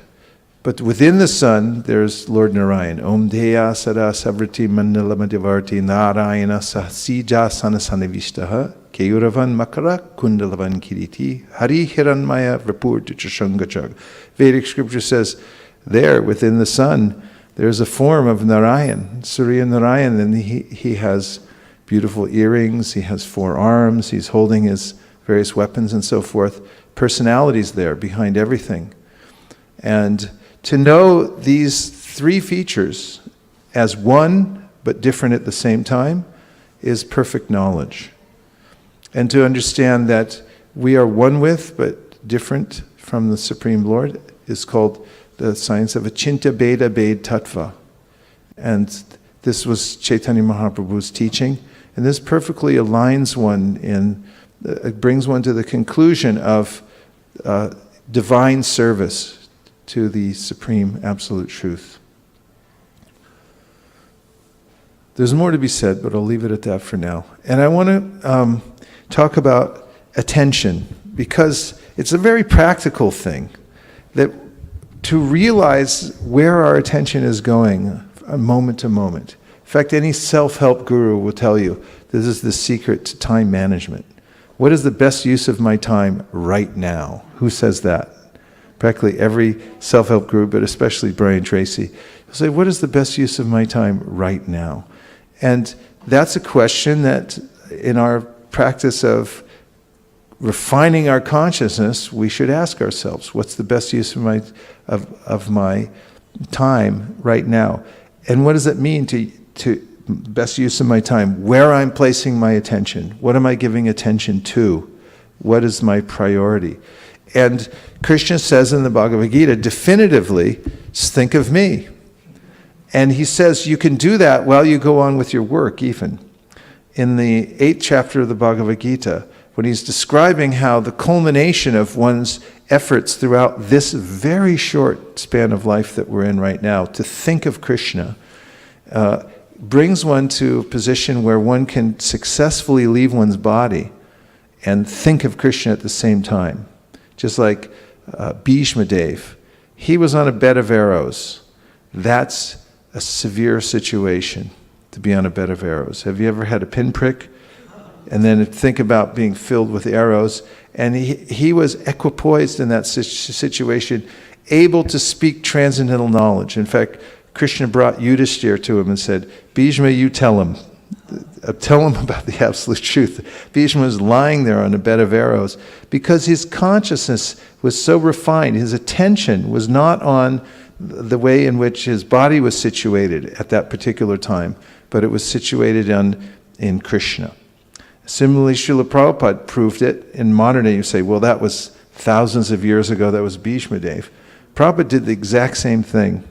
But within the sun, there's Lord Narayan. Om Deya Sada Savriti Mandalamadevarti Narayana Sahsija Sanasanavishtaha Keyuravan Makara Kundalavan Kiriti Hari Hiranmaya Vapurta Chashangachag. Vedic scripture says, there within the sun, there's a form of Narayan, Surya Narayan, and he has beautiful earrings, he has 4 arms, he's holding his various weapons and so forth. Personalities there behind everything. And to know these 3 features as one but different at the same time is perfect knowledge. And to understand that we are one with but different from the Supreme Lord is called the science of Achinta Beda Bed Tattva. And this was Chaitanya Mahaprabhu's teaching. And this perfectly aligns one it brings one to the conclusion of divine service to the Supreme Absolute Truth. There's more to be said, but I'll leave it at that for now. And I want to talk about attention, because it's a very practical thing, that to realize where our attention is going moment to moment. In fact, any self-help guru will tell you this is the secret to time management. What is the best use of my time right now? Who says that? Practically every self-help group, but especially Brian Tracy. He'll say, what is the best use of my time right now? And that's a question that in our practice of refining our consciousness, we should ask ourselves, what's the best use of my time right now? And what does it mean to best use of my time? Where I'm placing my attention? What am I giving attention to? What is my priority? And Krishna says in the Bhagavad Gita, definitively, think of me. And he says you can do that while you go on with your work even. In the 8th chapter of the Bhagavad Gita, when he's describing how the culmination of one's efforts throughout this very short span of life that we're in right now, to think of Krishna, brings one to a position where one can successfully leave one's body and think of Krishna at the same time. Just like Bhishma Dev. He was on a bed of arrows. That's a severe situation, to be on a bed of arrows. Have you ever had a pinprick? And then think about being filled with arrows. And he was equipoised in that situation, able to speak transcendental knowledge. In fact, Krishna brought Yudhishthira to him and said, Bhishma, you tell him. Tell him about the absolute truth. Bhishma was lying there on a bed of arrows because his consciousness was so refined. His attention was not on the way in which his body was situated at that particular time, but it was situated in Krishna. Similarly, Srila Prabhupada proved it in modern day. You say, well, that was thousands of years ago, that was Bhishma Dev. Prabhupada did the exact same thing.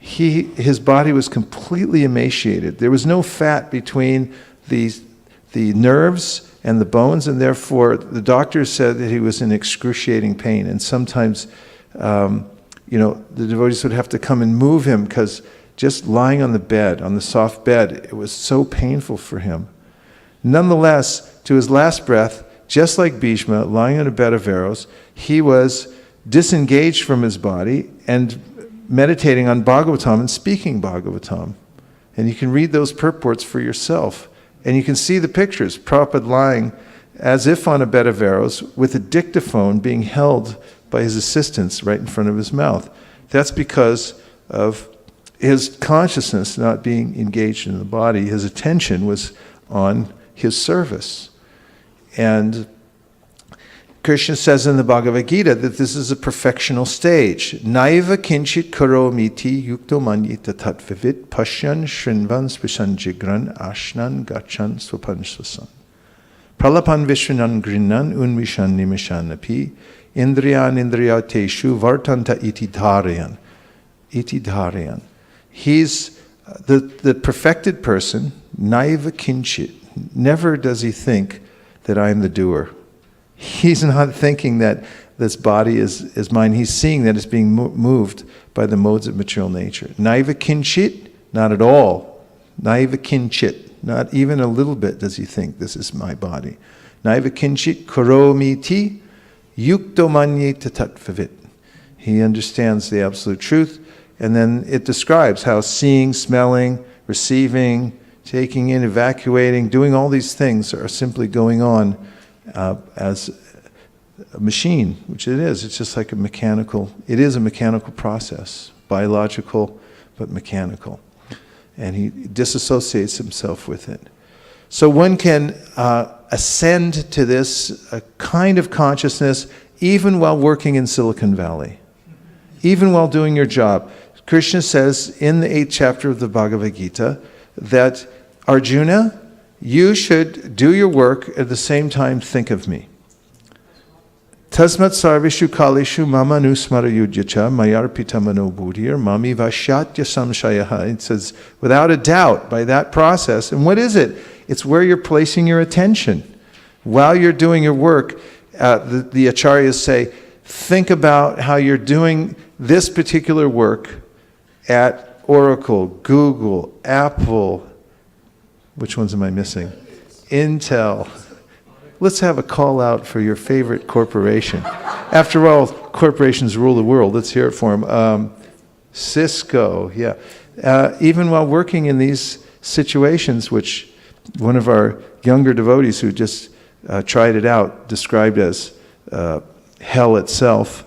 His body was completely emaciated. There was no fat between the nerves and the bones, and therefore the doctors said that he was in excruciating pain. And sometimes, the devotees would have to come and move him because just lying on the bed, on the soft bed, it was so painful for him. Nonetheless, to his last breath, just like Bhishma, lying on a bed of arrows, he was disengaged from his body and meditating on Bhagavatam and speaking Bhagavatam. And you can read those purports for yourself. And you can see the pictures. Prabhupada lying as if on a bed of arrows with a dictaphone being held by his assistants right in front of his mouth. That's because of his consciousness not being engaged in the body. His attention was on his service. And Krishna says in the Bhagavad Gita that this is a perfectional stage. Naiva kinchit karomiti yukto manyita tatvivit pashyan shrinvan svishan jigran ashnan gachan swapan swasan. Pralapan vishwanan grinnan unvishan nimishan api indriyan indriyateshu vartanta iti dharayan. Iti dharayan. He's the perfected person, naiva kinchit. Never does he think that I am the doer. He's not thinking that this body is mine. He's seeing that it's being moved by the modes of material nature. Naiva kinchit, not at all. Naiva kinchit, not even a little bit does he think this is my body. Naiva kinchit karomiti yukto manyeta tatvavit. He understands the absolute truth, and then it describes how seeing, smelling, receiving, taking in, evacuating, doing all these things are simply going on as a machine, which it is. It's just like it is a mechanical process, biological but mechanical. And he disassociates himself with it. So one can ascend to this kind of consciousness even while working in Silicon Valley, even while doing your job. Krishna says in the 8th chapter of the Bhagavad Gita that, Arjuna, you should do your work at the same time think of me. Tasmat sarvishu kalishu mama nusmara yudyacha mayarpita mano buddhir mami vashyatya samshayaha. It says, without a doubt, by that process. And what is it? It's where you're placing your attention. While you're doing your work, the acharyas say, think about how you're doing this particular work at Oracle, Google, Apple. Which ones am I missing? Intel. Let's have a call out for your favorite corporation. After all, corporations rule the world. Let's hear it for them. Cisco, yeah. Even while working in these situations, which one of our younger devotees who just tried it out, described as hell itself.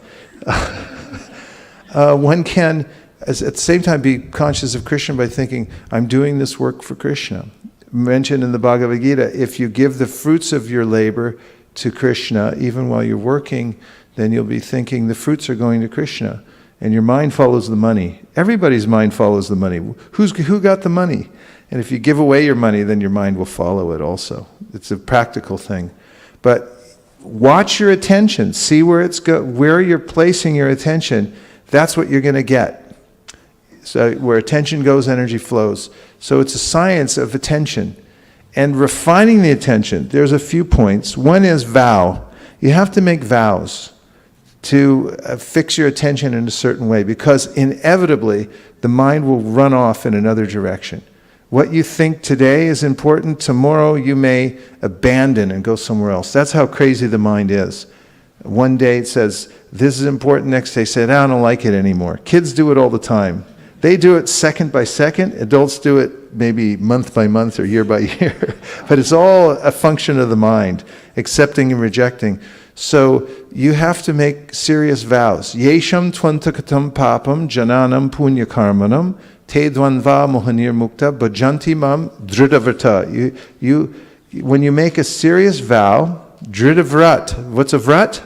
One can, at the same time, be conscious of Krishna by thinking, I'm doing this work for Krishna. Mentioned in the Bhagavad Gita, if you give the fruits of your labor to Krishna, even while you're working, then you'll be thinking the fruits are going to Krishna. And your mind follows the money. Everybody's mind follows the money. Who got the money? And if you give away your money, then your mind will follow it also. It's a practical thing. But watch your attention. See where where you're placing your attention. That's what you're going to get. So where attention goes, energy flows. So it's a science of attention. And refining the attention, there's a few points. One is vow. You have to make vows to fix your attention in a certain way, because inevitably the mind will run off in another direction. What you think today is important, tomorrow you may abandon and go somewhere else. That's how crazy the mind is. One day it says, this is important, next day say, I don't like it anymore. Kids do it all the time. They do it second by second. Adults do it maybe month by month or year by year. But it's all a function of the mind, accepting and rejecting. So you have to make serious vows. Yesham twantakatam papam jananam punya karmanam te dvanva mohanir mukta bhajanti mam dhridavrata. When you make a serious vow, dhridavrat. What's a vrat?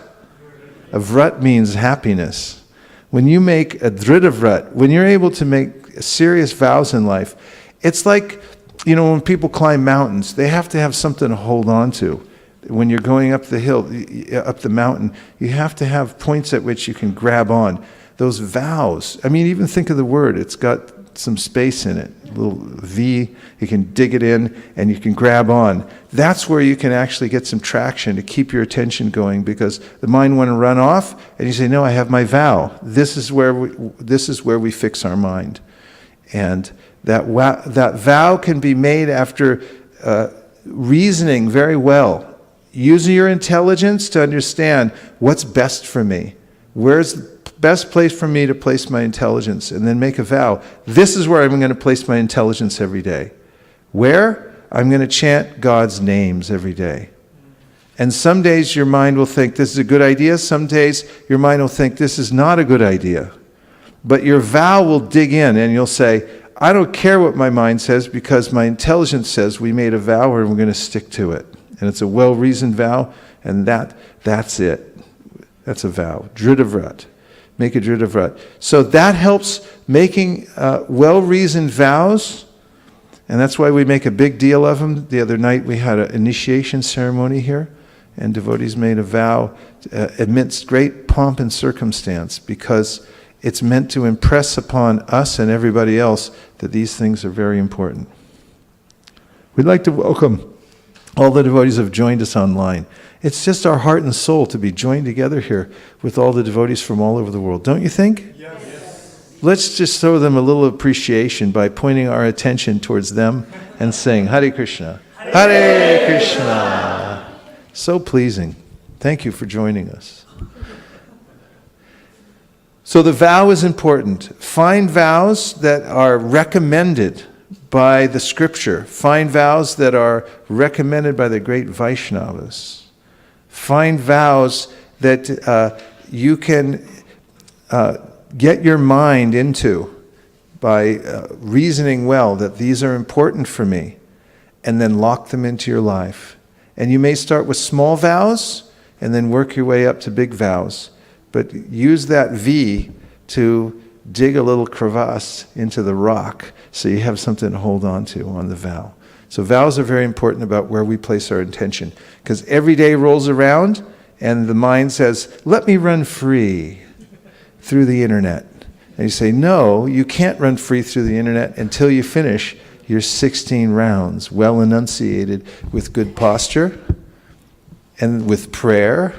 A vrat means happiness. When you make a dhridavrat, when you're able to make serious vows in life, it's like, when people climb mountains, they have to have something to hold on to. When you're going up the hill, up the mountain, you have to have points at which you can grab on. Those vows, even think of the word, it's got some space in it, a little V, you can dig it in and you can grab on. That's where you can actually get some traction to keep your attention going, because the mind want to run off and you say, no, I have my vow. This is where we fix our mind. And that vow can be made after reasoning very well. Using your intelligence to understand what's best for me. Where's the best place for me to place my intelligence? And then make a vow. This is where I'm going to place my intelligence every day. Where? I'm going to chant God's names every day. And some days your mind will think this is a good idea. Some days your mind will think this is not a good idea. But your vow will dig in and you'll say, I don't care what my mind says, because my intelligence says we made a vow and we're going to stick to it. And it's a well-reasoned vow, and that's it. That's a vow. Dhridavrat. Make a dhridavrat. So that helps making well-reasoned vows, and that's why we make a big deal of them. The other night we had an initiation ceremony here, and devotees made a vow amidst great pomp and circumstance, because it's meant to impress upon us and everybody else that these things are very important. We'd like to welcome all the devotees who have joined us online. It's just our heart and soul to be joined together here with all the devotees from all over the world. Don't you think? Yes. Let's just show them a little appreciation by pointing our attention towards them and saying, Hare Krishna. Hare Krishna. So pleasing. Thank you for joining us. So the vow is important. Find vows that are recommended by the scripture. Find vows that are recommended by the great Vaishnavas. Find vows that you can get your mind into by reasoning well that these are important for me, and then lock them into your life. And you may start with small vows and then work your way up to big vows. But use that V to dig a little crevasse into the rock so you have something to hold on to on the vow. So vows are very important about where we place our intention, because every day rolls around and the mind says, let me run free through the internet. And you say, no, you can't run free through the internet until you finish your 16 rounds, well enunciated, with good posture and with prayer.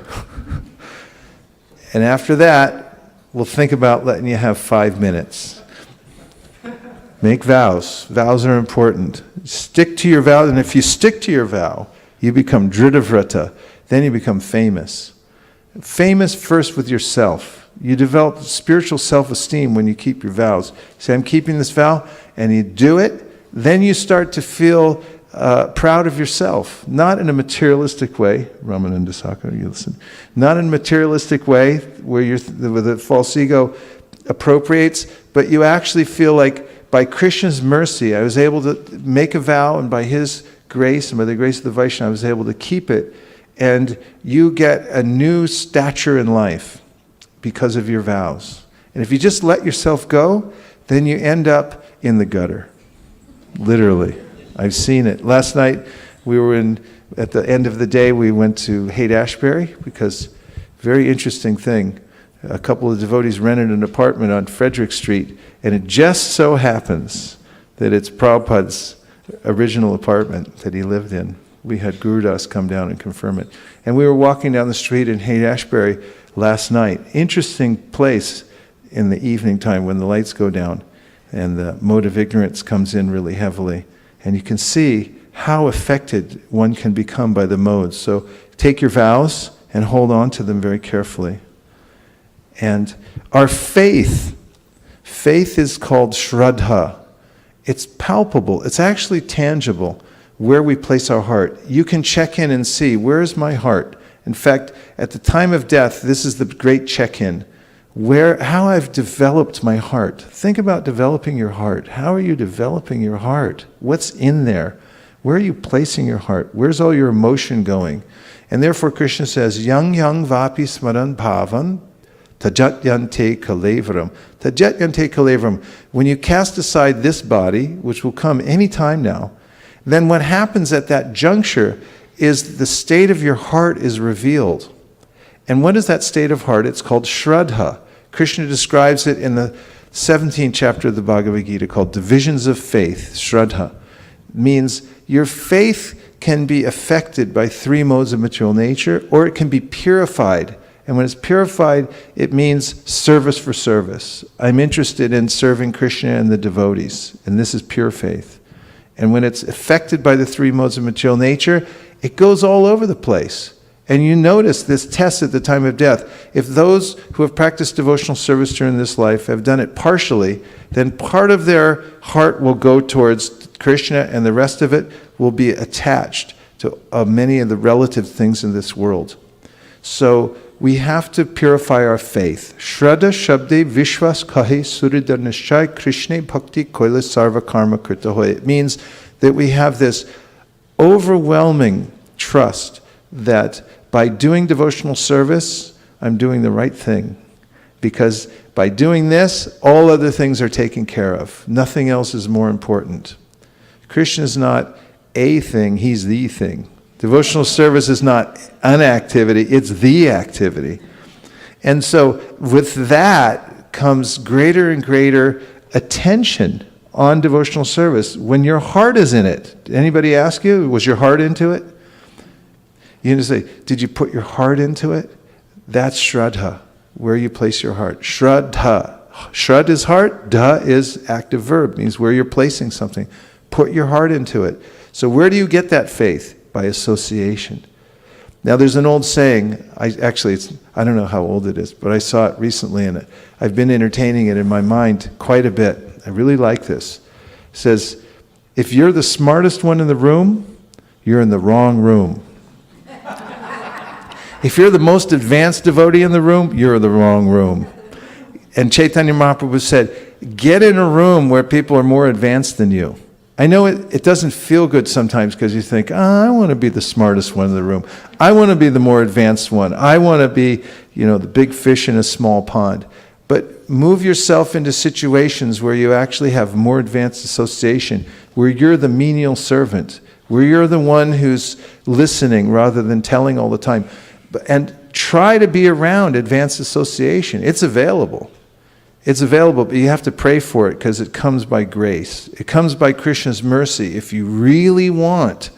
And after that, we'll think about letting you have 5 minutes. Make vows. Vows are important. Stick to your vow, and if you stick to your vow, you become Dhridavrata. Then you become famous. Famous first with yourself. You develop spiritual self-esteem when you keep your vows. Say, I'm keeping this vow, and you do it. Then you start to feel proud of yourself, not in a materialistic way. Ramananda Sakar, you listen. Not in a materialistic way where where the false ego appropriates, but you actually feel like by Krishna's mercy, I was able to make a vow, and by his grace and by the grace of the Vaishnava, I was able to keep it. And you get a new stature in life because of your vows. And if you just let yourself go, then you end up in the gutter. Literally. I've seen it. Last night, at the end of the day, we went to Haight-Ashbury because, very interesting thing, a couple of devotees rented an apartment on Frederick Street, and it just so happens that it's Prabhupada's original apartment that he lived in. We had Guru Das come down and confirm it. And we were walking down the street in Haight-Ashbury last night. Interesting place in the evening time when the lights go down and the mode of ignorance comes in really heavily. And you can see how affected one can become by the modes. So take your vows and hold on to them very carefully. And our faith is called Shraddha. It's palpable. It's actually tangible where we place our heart. You can check in and see, where is my heart? In fact, at the time of death, this is the great check-in. How I've developed my heart. Think about developing your heart. How are you developing your heart? What's in there? Where are you placing your heart? Where's all your emotion going? And therefore Krishna says, Yang yang vapi smaran bhavan tajatyante kalevaram. Tajatyante kalevaram. When you cast aside this body, which will come any time now, then what happens at that juncture is the state of your heart is revealed. And what is that state of heart? It's called Shraddha. Krishna describes it in the 17th chapter of the Bhagavad Gita called Divisions of Faith. Shraddha means your faith can be affected by three modes of material nature, or it can be purified. And when it's purified, it means service for service. I'm interested in serving Krishna and the devotees, and this is pure faith. And when it's affected by the three modes of material nature, it goes all over the place. And you notice this test at the time of death. If those who have practiced devotional service during this life have done it partially, then part of their heart will go towards Krishna and the rest of it will be attached to many of the relative things in this world. So we have to purify our faith. Shraddha Shabde Vishwas Kahe Surida Nishchay Krishna Bhakti Koila Sarva Karma Krita Hoy. It means that we have this overwhelming trust that by doing devotional service, I'm doing the right thing. Because by doing this, all other things are taken care of. Nothing else is more important. Krishna is not a thing, he's the thing. Devotional service is not an activity, it's the activity. And so with that comes greater and greater attention on devotional service when your heart is in it. Did anybody ask you, was your heart into it? You need to say, did you put your heart into it? That's Shraddha, where you place your heart. Shraddha. Shrad is heart, dha is active verb, means where you're placing something. Put your heart into it. So where do you get that faith? By association. Now there's an old saying, I don't know how old it is, but I saw it recently and I've been entertaining it in my mind quite a bit. I really like this. It says, if you're the smartest one in the room, you're in the wrong room. If you're the most advanced devotee in the room, you're in the wrong room. And Chaitanya Mahaprabhu said, get in a room where people are more advanced than you. I know it doesn't feel good sometimes because you think, I want to be the smartest one in the room. I want to be the more advanced one. I want to be, the big fish in a small pond. But move yourself into situations where you actually have more advanced association, where you're the menial servant, where you're the one who's listening rather than telling all the time. And try to be around advanced association. It's available. It's available, but you have to pray for it because it comes by grace. It comes by Krishna's mercy. If you really want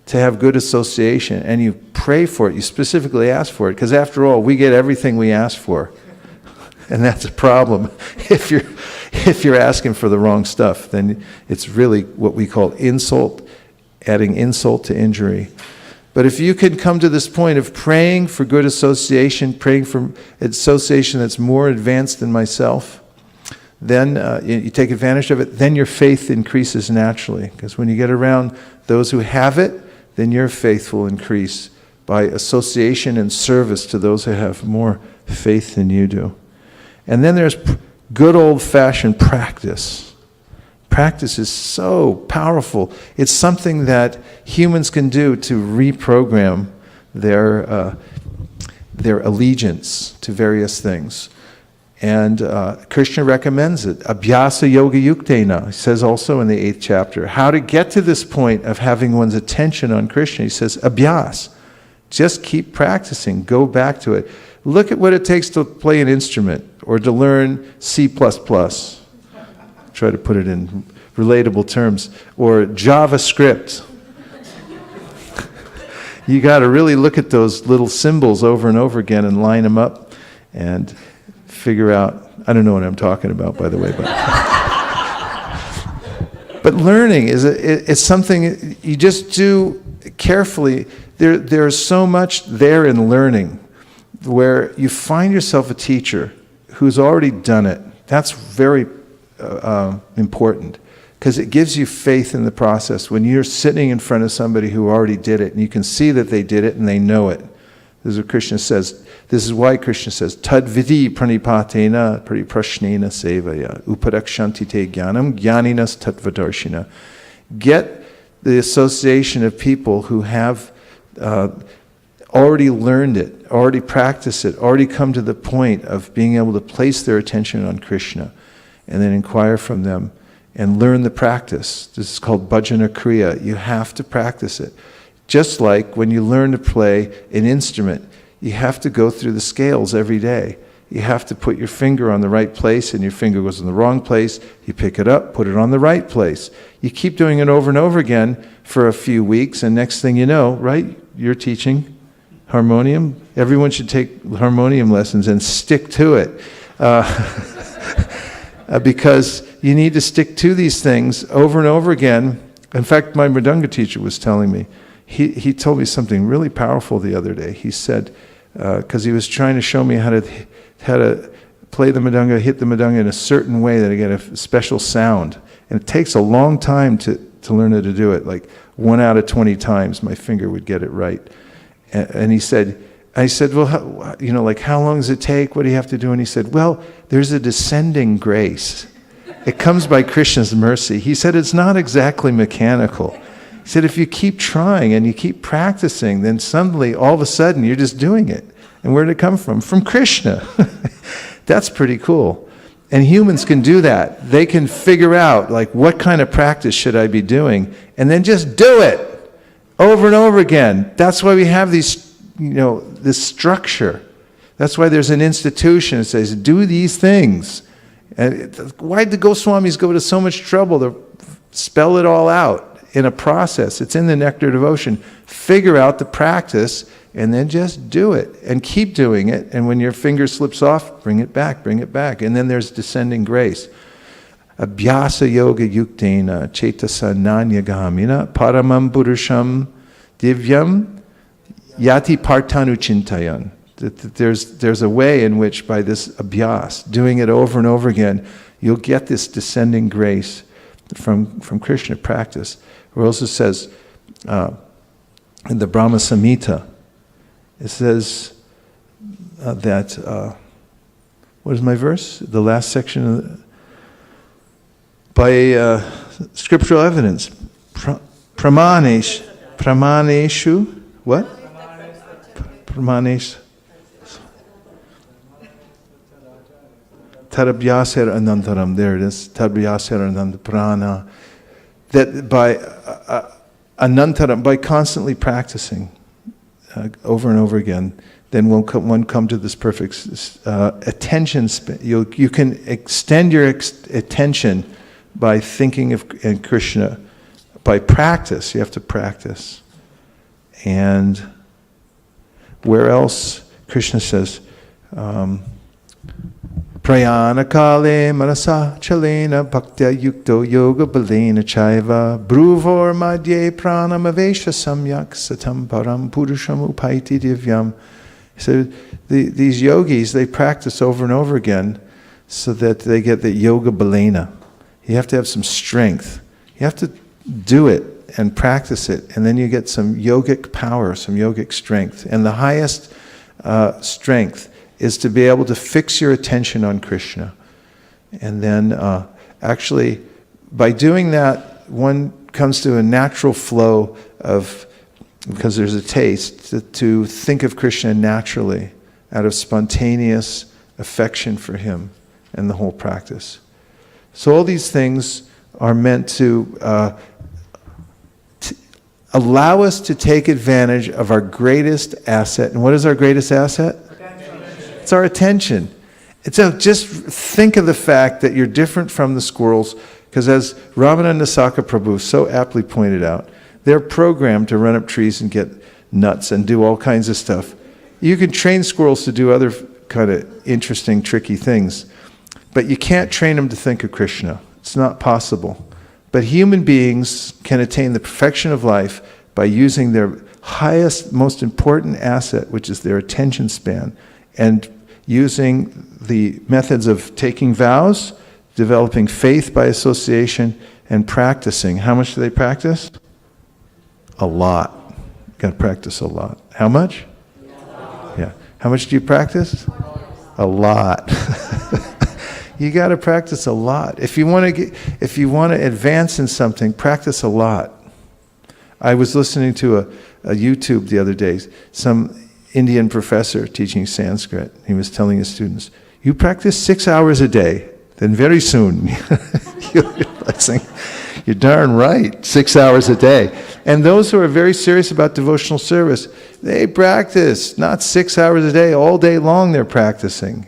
to have good association and you pray for it, you specifically ask for it, because after all, we get everything we ask for. And that's a problem. If you're asking for the wrong stuff, then it's really what we call insult, adding insult to injury. But if you can come to this point of praying for good association, praying for association that's more advanced than myself, then you take advantage of it, then your faith increases naturally. Because when you get around those who have it, then your faith will increase by association and service to those who have more faith than you do. And then there's good old-fashioned practice. Practice is so powerful. It's something that humans can do to reprogram their allegiance to various things. And Krishna recommends it. Abhyasa yoga yuktena. He says also in the 8th chapter, how to get to this point of having one's attention on Krishna. He says, abhyas. Just keep practicing. Go back to it. Look at what it takes to play an instrument or to learn C++. Try to put it in relatable terms. Or JavaScript. You got to really look at those little symbols over and over again and line them up and figure out, I don't know what I'm talking about, by the way, but learning it's something you just do carefully. There's so much there in learning where you find yourself a teacher who's already done it. That's very important, because it gives you faith in the process. When you're sitting in front of somebody who already did it, and you can see that they did it and they know it. This is what Krishna says. This is why Krishna says, Tad vidi pranipatena pariprashnena sevaya upadakshanti te jnanam jnaninas tattvadarshina. Get the association of people who have already learned it, already practiced it, already come to the point of being able to place their attention on Krishna, and then inquire from them and learn the practice. This is called bhajana kriya. You have to practice it. Just like when you learn to play an instrument, you have to go through the scales every day. You have to put your finger on the right place, and your finger goes in the wrong place. You pick it up, put it on the right place. You keep doing it over and over again for a few weeks, and next thing you know, right, you're teaching harmonium. Everyone should take harmonium lessons and stick to it. Because you need to stick to these things over and over again. In fact, my Mridanga teacher was telling me, he told me something really powerful the other day. He said, because he was trying to show me how to play the Mridanga, hit the Mridanga in a certain way that I get a special sound. And it takes a long time to learn how to do it. Like 1 out of 20 times my finger would get it right. And he said, I said, well, how long does it take? What do you have to do? And he said, well, there's a descending grace. It comes by Krishna's mercy. He said, it's not exactly mechanical. He said, if you keep trying and you keep practicing, then suddenly, all of a sudden, you're just doing it. And where did it come from? From Krishna. That's pretty cool. And humans can do that. They can figure out, what kind of practice should I be doing? And then just do it over and over again. That's why we have these, this structure. That's why there's an institution that says, do these things. And why did the Goswamis go to so much trouble to spell it all out in a process? It's in the Nectar Devotion. Figure out the practice and then just do it and keep doing it. And when your finger slips off, bring it back. And then there's descending grace. Abhyasa yoga yuktena cetasa nanyagamina paramam purusham divyam yati partanu chintayan. There's a way in which, by this abhyas, doing it over and over again, you'll get this descending grace from Krishna practice. It also says in the Brahma Samhita, it says that, what is my verse? The last section, by scriptural evidence, pramaneshu, what? Pramaneshu. Tarabhyaser anantaram, there it is, Tarabhyaser anantaprana. That by anantaram, by constantly practicing over and over again, then one come to this perfect attention span. You can extend your attention by thinking of Krishna. By practice, you have to practice. And where else? Krishna says, Prayana kale manasa chalena bhaktya yukto yoga balena chaiva bruvor madhye pranam avesha samyak satam param purusham upaiti divyam. So these yogis, they practice over and over again. so that they get the yoga balena. You have to have some strength. You have to do it and practice it, and then you get some yogic power, some yogic strength. And the highest strength is to be able to fix your attention on Krishna. And then actually, by doing that, one comes to a natural flow of, because there's a taste, to think of Krishna naturally, out of spontaneous affection for him and the whole practice. So all these things are meant to allow us to take advantage of our greatest asset. And what is our greatest asset? Attention. It's our attention. Just think of the fact that you're different from the squirrels, because as Ramananda Saka Prabhu so aptly pointed out, they're programmed to run up trees and get nuts and do all kinds of stuff. You can train squirrels to do other kind of interesting, tricky things, but you can't train them to think of Krishna. It's not possible. But human beings can attain the perfection of life by using their highest, most important asset, which is their attention span, and using the methods of taking vows, developing faith by association, and practicing. How much do they practice? A lot. You've got to practice a lot. How much? Yeah. How much do you practice? A lot. You got to practice a lot. If you want to advance in something, practice a lot. I was listening to a YouTube the other day, some Indian professor teaching Sanskrit. He was telling his students, you practice 6 hours a day, then very soon you're realizing you're darn right, 6 hours a day. And those who are very serious about devotional service, they practice, not 6 hours a day, all day long they're practicing.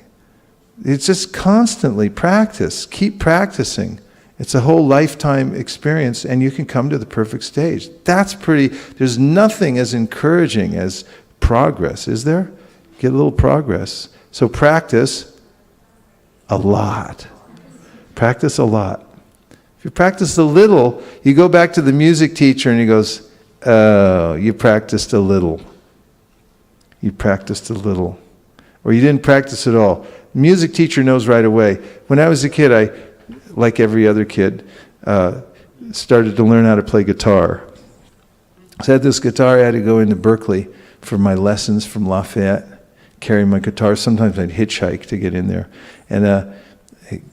It's just constantly practice. Keep practicing. It's a whole lifetime experience, and you can come to the perfect stage. There's nothing as encouraging as progress, is there? Get a little progress. So practice a lot. Practice a lot. If you practice a little, you go back to the music teacher and he goes, oh, you practiced a little. You practiced a little. Or you didn't practice at all. Music teacher knows right away. When I was a kid, I, like every other kid, started to learn how to play guitar. So I had this guitar. I had to go into Berkeley for my lessons from Lafayette, carry my guitar. Sometimes I'd hitchhike to get in there. And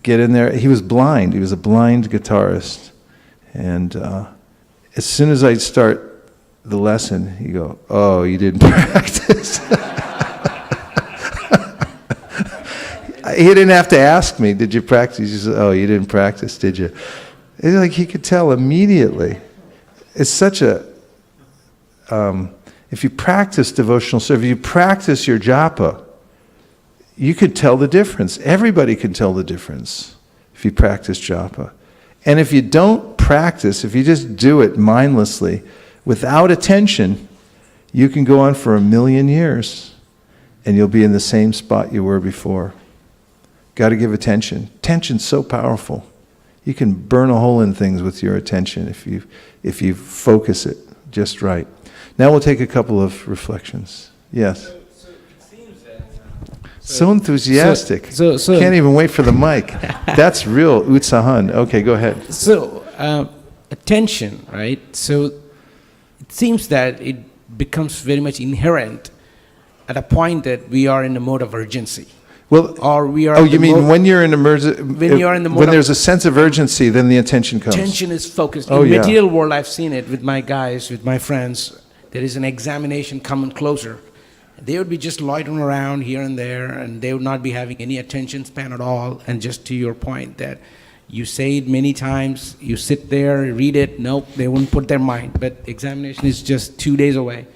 get in there. He was blind. He was a blind guitarist. And as soon as I'd start the lesson, he'd go, oh, you didn't practice. He didn't have to ask me, did you practice? He just said, oh, you didn't practice, did you? It's like he could tell immediately. It's such a, if you practice devotional service, if you practice your japa, you could tell the difference. Everybody can tell the difference if you practice japa. And if you don't practice, if you just do it mindlessly, without attention, you can go on for 1,000,000 years and you'll be in the same spot you were before. Got to give attention. Attention's so powerful. You can burn a hole in things with your attention if you focus it just right. Now we'll take a couple of reflections. Yes? So it seems that... So enthusiastic. So can't even wait for the mic. That's real utsahan. Okay, go ahead. So, attention, right? So it seems that it becomes very much inherent at a point that we are in a mode of urgency. Well, or we are. Oh, you mean when you're in emergency? When there's a sense of urgency, then the attention comes. Attention is focused. Oh, in yeah. material world, I've seen it with my guys, with my friends. There is an examination coming closer. They would be just loitering around here and there, and they would not be having any attention span at all. And just to your point that you say it many times, you sit there, read it, nope, they wouldn't put their mind. But examination is just 2 days away.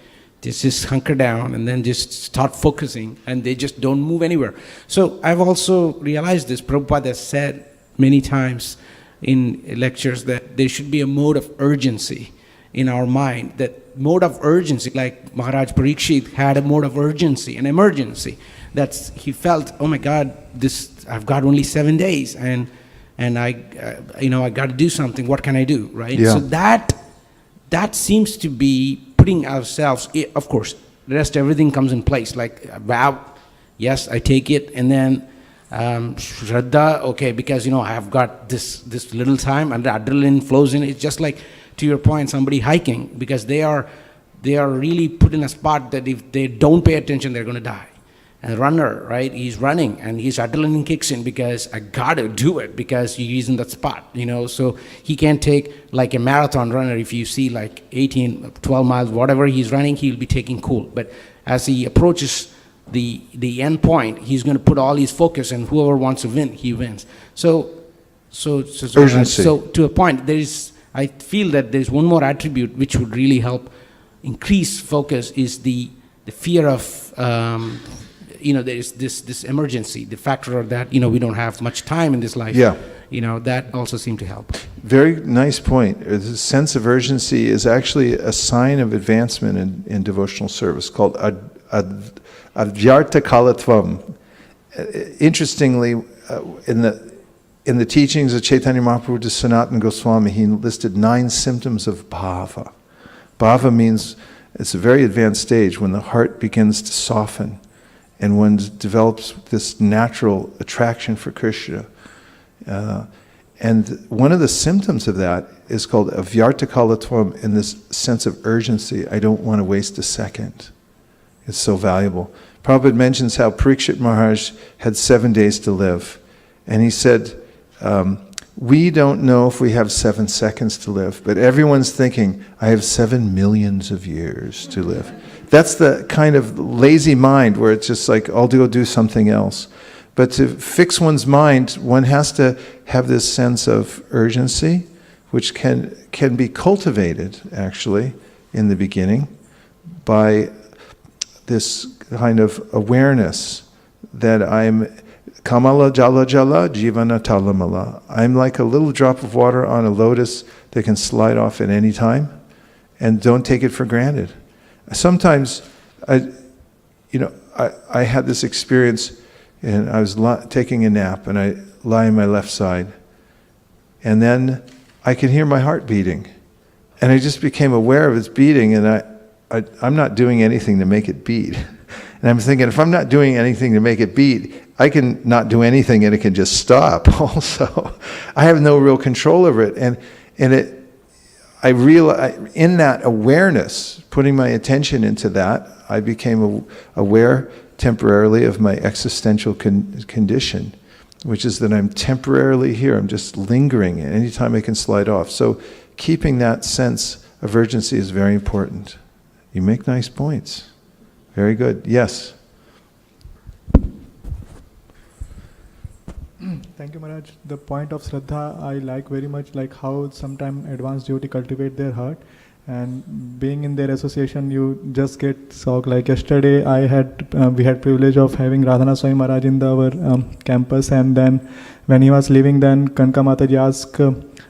Just hunker down and then just start focusing, and they just don't move anywhere. So I've also realized this. Prabhupada has said many times in lectures that there should be a mode of urgency in our mind. That mode of urgency, like Maharaj Parikshit had a mode of urgency, an emergency. That's, he felt, oh my God, I've got only 7 days, and I got to do something. What can I do, right? Yeah. So that seems to be putting ourselves, of course, the rest everything comes in place, like vow, yes, I take it, and then Shraddha, okay, because I have got this little time and the adrenaline flows in. It's just like, to your point, somebody hiking, because they are really put in a spot that if they don't pay attention, they're going to die. And a runner, right, he's running and his adrenaline kicks in because I got to do it because he's in that spot, so he can't take like a marathon runner. If you see like 18, 12 miles, whatever he's running, he'll be taking cool. But as he approaches the end point, he's going to put all his focus, and whoever wants to win, he wins. So Urgency. So to a point, I feel that there's one more attribute which would really help increase focus is the fear of there's this emergency, the factor that we don't have much time in this life. Yeah. That also seemed to help. Very nice point. The sense of urgency is actually a sign of advancement in devotional service, called avyartakalatvam. Interestingly, in the teachings of Chaitanya Mahaprabhu to Sanatana Goswami, he listed 9 symptoms of bhava. Bhava means it's a very advanced stage when the heart begins to soften and one develops this natural attraction for Krishna. And one of the symptoms of that is called avyartakalatvam, in this sense of urgency. I don't want to waste a second. It's so valuable. Prabhupada mentions how Parikshit Maharaj had 7 days to live. And he said, we don't know if we have 7 seconds to live, but everyone's thinking, I have 7 millions of years to live. That's the kind of lazy mind where it's just like, I'll do something else. But to fix one's mind, one has to have this sense of urgency, which can be cultivated, actually, in the beginning, by this kind of awareness that I'm Kamala Jala Jala Jivana Talamala. I'm like a little drop of water on a lotus that can slide off at any time, and don't take it for granted. Sometimes, I had this experience, and I was taking a nap, and I lie on my left side, and then I could hear my heart beating, and I just became aware of its beating, and I'm not doing anything to make it beat. And I'm thinking, if I'm not doing anything to make it beat, I can not do anything and it can just stop also. I have no real control over it. I realized, in that awareness, putting my attention into that, I became aware temporarily of my existential condition, which is that I'm temporarily here. I'm just lingering, and anytime I can slide off. So keeping that sense of urgency is very important. You make nice points. Very good. Yes? Thank you, Maharaj. The point of Shraddha I like very much, like how sometimes advanced devotee cultivate their heart, and being in their association, you just get shocked. Like yesterday, we had privilege of having Radhana Swami Maharaj in our campus, and then when he was leaving, then Kanka Mataji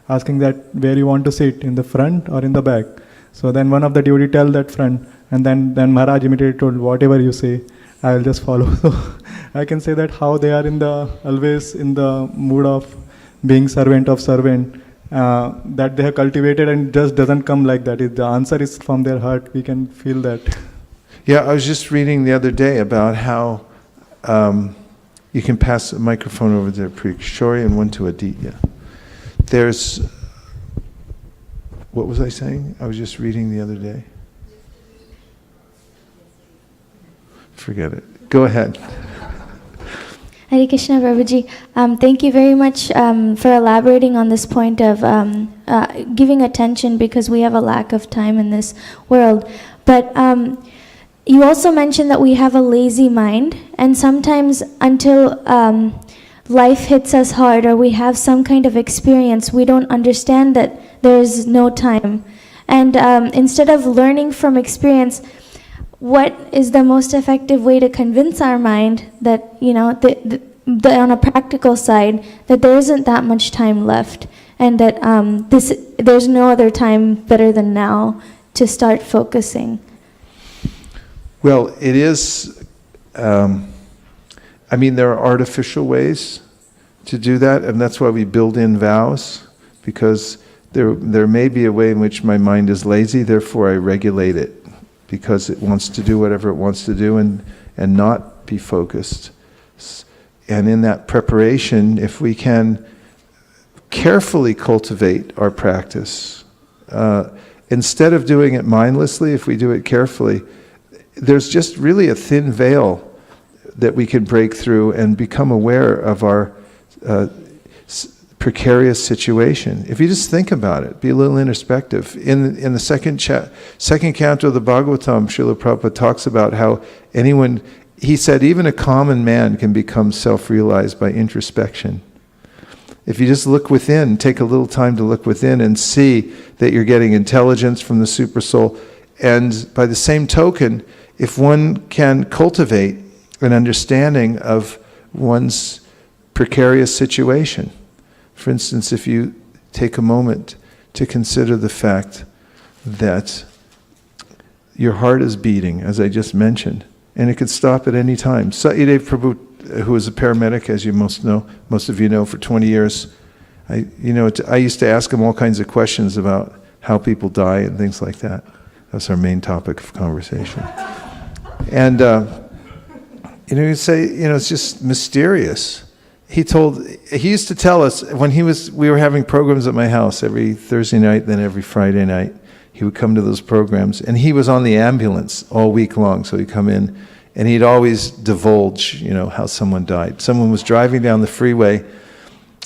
asking that where you want to sit, in the front or in the back. So then one of the devotee tell that front, and then Maharaj immediately told, whatever you say, I will just follow. So I can say that how they are always in the mood of being servant of servant, that they have cultivated, and just doesn't come like that. If the answer is from their heart, we can feel that. Yeah, I was just reading the other day about how you can pass a microphone over to Prikshori and one to Aditya. What was I saying? I was just reading the other day. Forget it. Go ahead. Hare Krishna, Prabhuji. Thank you very much for elaborating on this point of giving attention, because we have a lack of time in this world. But you also mentioned that we have a lazy mind, and sometimes until life hits us hard or we have some kind of experience, we don't understand that there is no time. And instead of learning from experience, what is the most effective way to convince our mind that, on a practical side, that there isn't that much time left, and that there's no other time better than now to start focusing? Well, it is, there are artificial ways to do that, and that's why we build in vows, because there may be a way in which my mind is lazy, therefore I regulate it, because it wants to do whatever it wants to do and not be focused. And in that preparation, if we can carefully cultivate our practice, instead of doing it mindlessly, if we do it carefully, there's just really a thin veil that we can break through and become aware of our precarious situation. If you just think about it, be a little introspective. In the second canto of the Bhagavatam, Srila Prabhupada talks about how he said even a common man can become self-realized by introspection. If you just look within, take a little time to look within and see that you're getting intelligence from the Supersoul. And by the same token, if one can cultivate an understanding of one's precarious situation. For instance, if you take a moment to consider the fact that your heart is beating, as I just mentioned, and it could stop at any time. Satyadev Prabhu, who was a paramedic, as you most of you know, for 20 years, I used to ask him all kinds of questions about how people die and things like that. That's our main topic of conversation. And you say, it's just mysterious. He used to tell us when we were having programs at my house every Thursday night, then every Friday night. He would come to those programs, and he was on the ambulance all week long. So he'd come in, and he'd always divulge, how someone died. Someone was driving down the freeway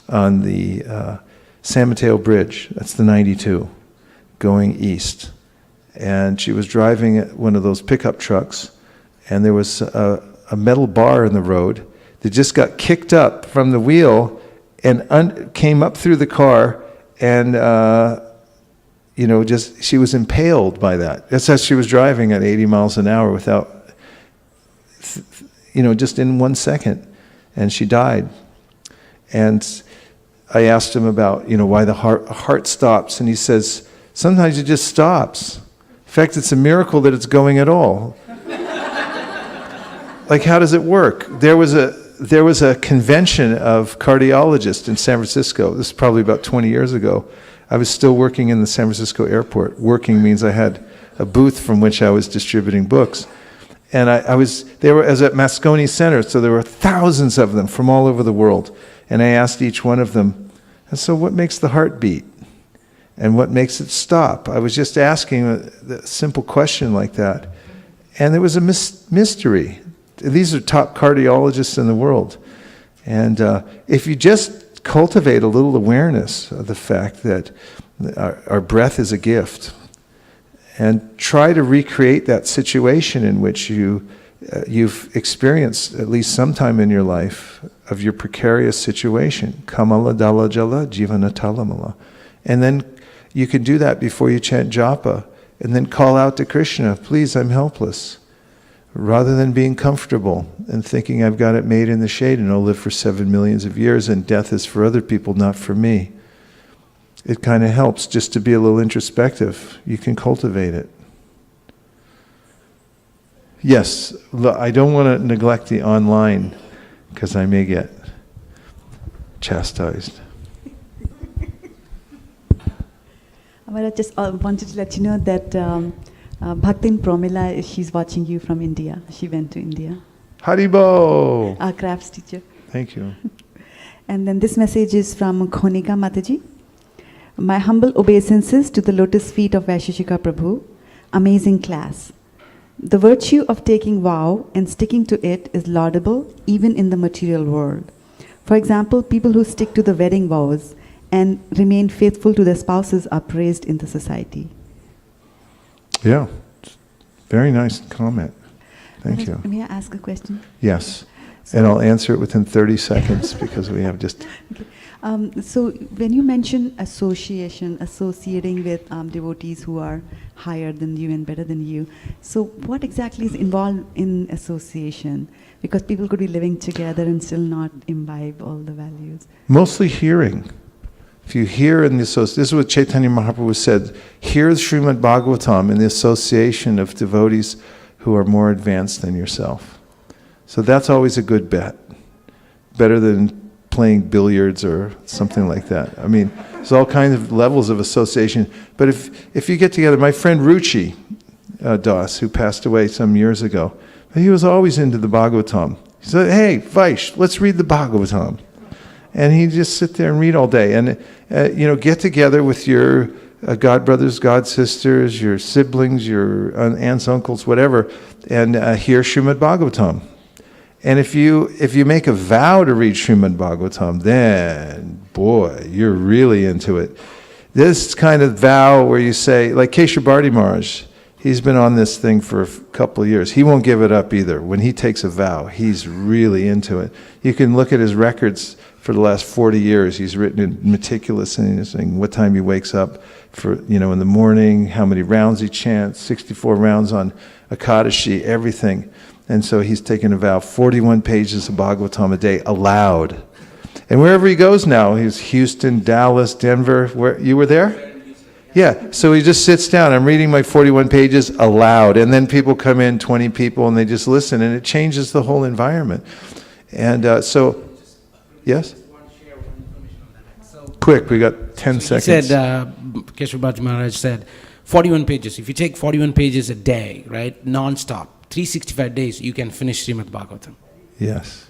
on the San Mateo Bridge. That's the 92, going east, and she was driving one of those pickup trucks, and there was a metal bar in the road that just got kicked up from the wheel and came up through the car, and she was impaled by that. That's as she was driving at 80 miles an hour without, just in 1 second, and she died. And I asked him about, why the heart stops, and he says, sometimes it just stops. In fact, it's a miracle that it's going at all. Like, how does it work? There was a convention of cardiologists in San Francisco. This is probably about 20 years ago. I was still working in the San Francisco airport. Working means I had a booth from which I was distributing books. And I was at Moscone Center, so there were thousands of them from all over the world. And I asked each one of them, and so what makes the heart beat? And what makes it stop? I was just asking a simple question like that. And there was a mystery. These are top cardiologists in the world. And if you just cultivate a little awareness of the fact that our breath is a gift, and try to recreate that situation in which you've experienced at least sometime in your life of your precarious situation. Kamala dala jala jivana talamala. And then you can do that before you chant japa, and then call out to Krishna, please, I'm helpless. Rather than being comfortable and thinking I've got it made in the shade and I'll live for 7 million years and death is for other people, not for me. It kind of helps just to be a little introspective. You can cultivate it. Yes, I don't want to neglect the online because I may get chastised. I just wanted to let you know that Bhaktin Promila, she's watching you from India. She went to India. Haribo! Our crafts teacher. Thank you. And then this message is from Khonika Mataji. My humble obeisances to the lotus feet of Vaisesika Prabhu. Amazing class. The virtue of taking vow and sticking to it is laudable even in the material world. For example, people who stick to the wedding vows and remain faithful to their spouses are praised in the society. Yeah, very nice comment. Thank you. May I ask a question? Yes, and I'll answer it within 30 seconds because we have just... Okay. So when you mention associating with devotees who are higher than you and better than you, so what exactly is involved in association? Because people could be living together and still not imbibe all the values. Mostly hearing. If you hear in the association, this is what Chaitanya Mahaprabhu said, hear Srimad Bhagavatam in the association of devotees who are more advanced than yourself. So that's always a good bet. Better than playing billiards or something like that. I mean, there's all kinds of levels of association. But if you get together, my friend Ruchi Das, who passed away some years ago, he was always into the Bhagavatam. He said, hey, Vaish, let's read the Bhagavatam. And he'd just sit there and read all day. And, get together with your god brothers, god sisters, your siblings, your aunts, uncles, whatever, and hear Srimad Bhagavatam. And if you make a vow to read Srimad Bhagavatam, then, boy, you're really into it. This kind of vow where you say, like Keshav Bharati Maharaj, he's been on this thing for a couple of years. He won't give it up either. When he takes a vow, he's really into it. You can look at his records for the last 40 years. He's written it meticulous, and he's saying what time he wakes up for, in the morning, how many rounds he chants, 64 rounds on Ekadashi, everything. And so he's taken a vow, 41 pages of Bhagavatam a day, aloud. And wherever he goes now, he's Houston, Dallas, Denver. Where you were there? Yeah, so he just sits down. I'm reading my 41 pages aloud. And then people come in, 20 people, and they just listen. And it changes the whole environment. And yes? Quick, we got 10 seconds. He said, Keshav Bharati Maharaj said, 41 pages. If you take 41 pages a day, right, non-stop, 365 days, you can finish Srimad Bhagavatam. Yes.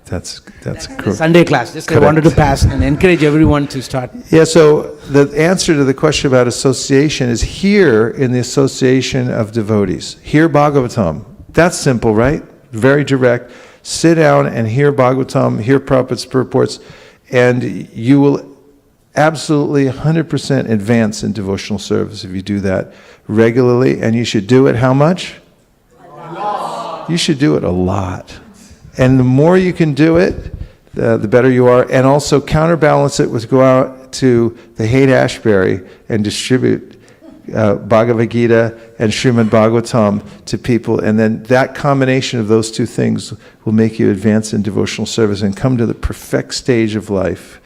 That's correct. Sunday class. Just correct. I wanted to pass and encourage everyone to start. Yeah, so the answer to the question about association is here in the association of devotees. Hear Bhagavatam. That's simple, right? Very direct. Sit down and hear Bhagavatam, hear Prabhupada's purports, and you will absolutely 100% advance in devotional service if you do that regularly. And you should do it how much? You should do it a lot. And the more you can do it, the better you are. And also counterbalance it with go out to the Haight-Ashbury and distribute Bhagavad Gita and Srimad Bhagavatam to people. And then that combination of those two things will make you advance in devotional service and come to the perfect stage of life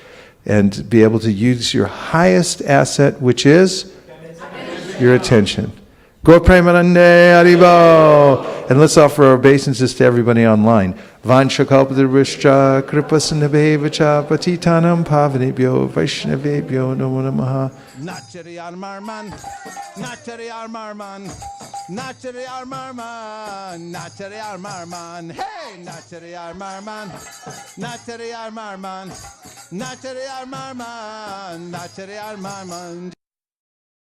and be able to use your highest asset, which is your attention. Go Premanande Haribo. And let's offer our obeisances to everybody online. Vansha kalpadrishcha kripasanabhevacha patitanam pavanebhyo vaishnavebhyo namo namaha. Nachariyar marman, nachariyar marman, nachariyar marman, nachariyar marman. Hey, nachariyar marman, nachariyar marman, nachariyar marman, nachariyar marman.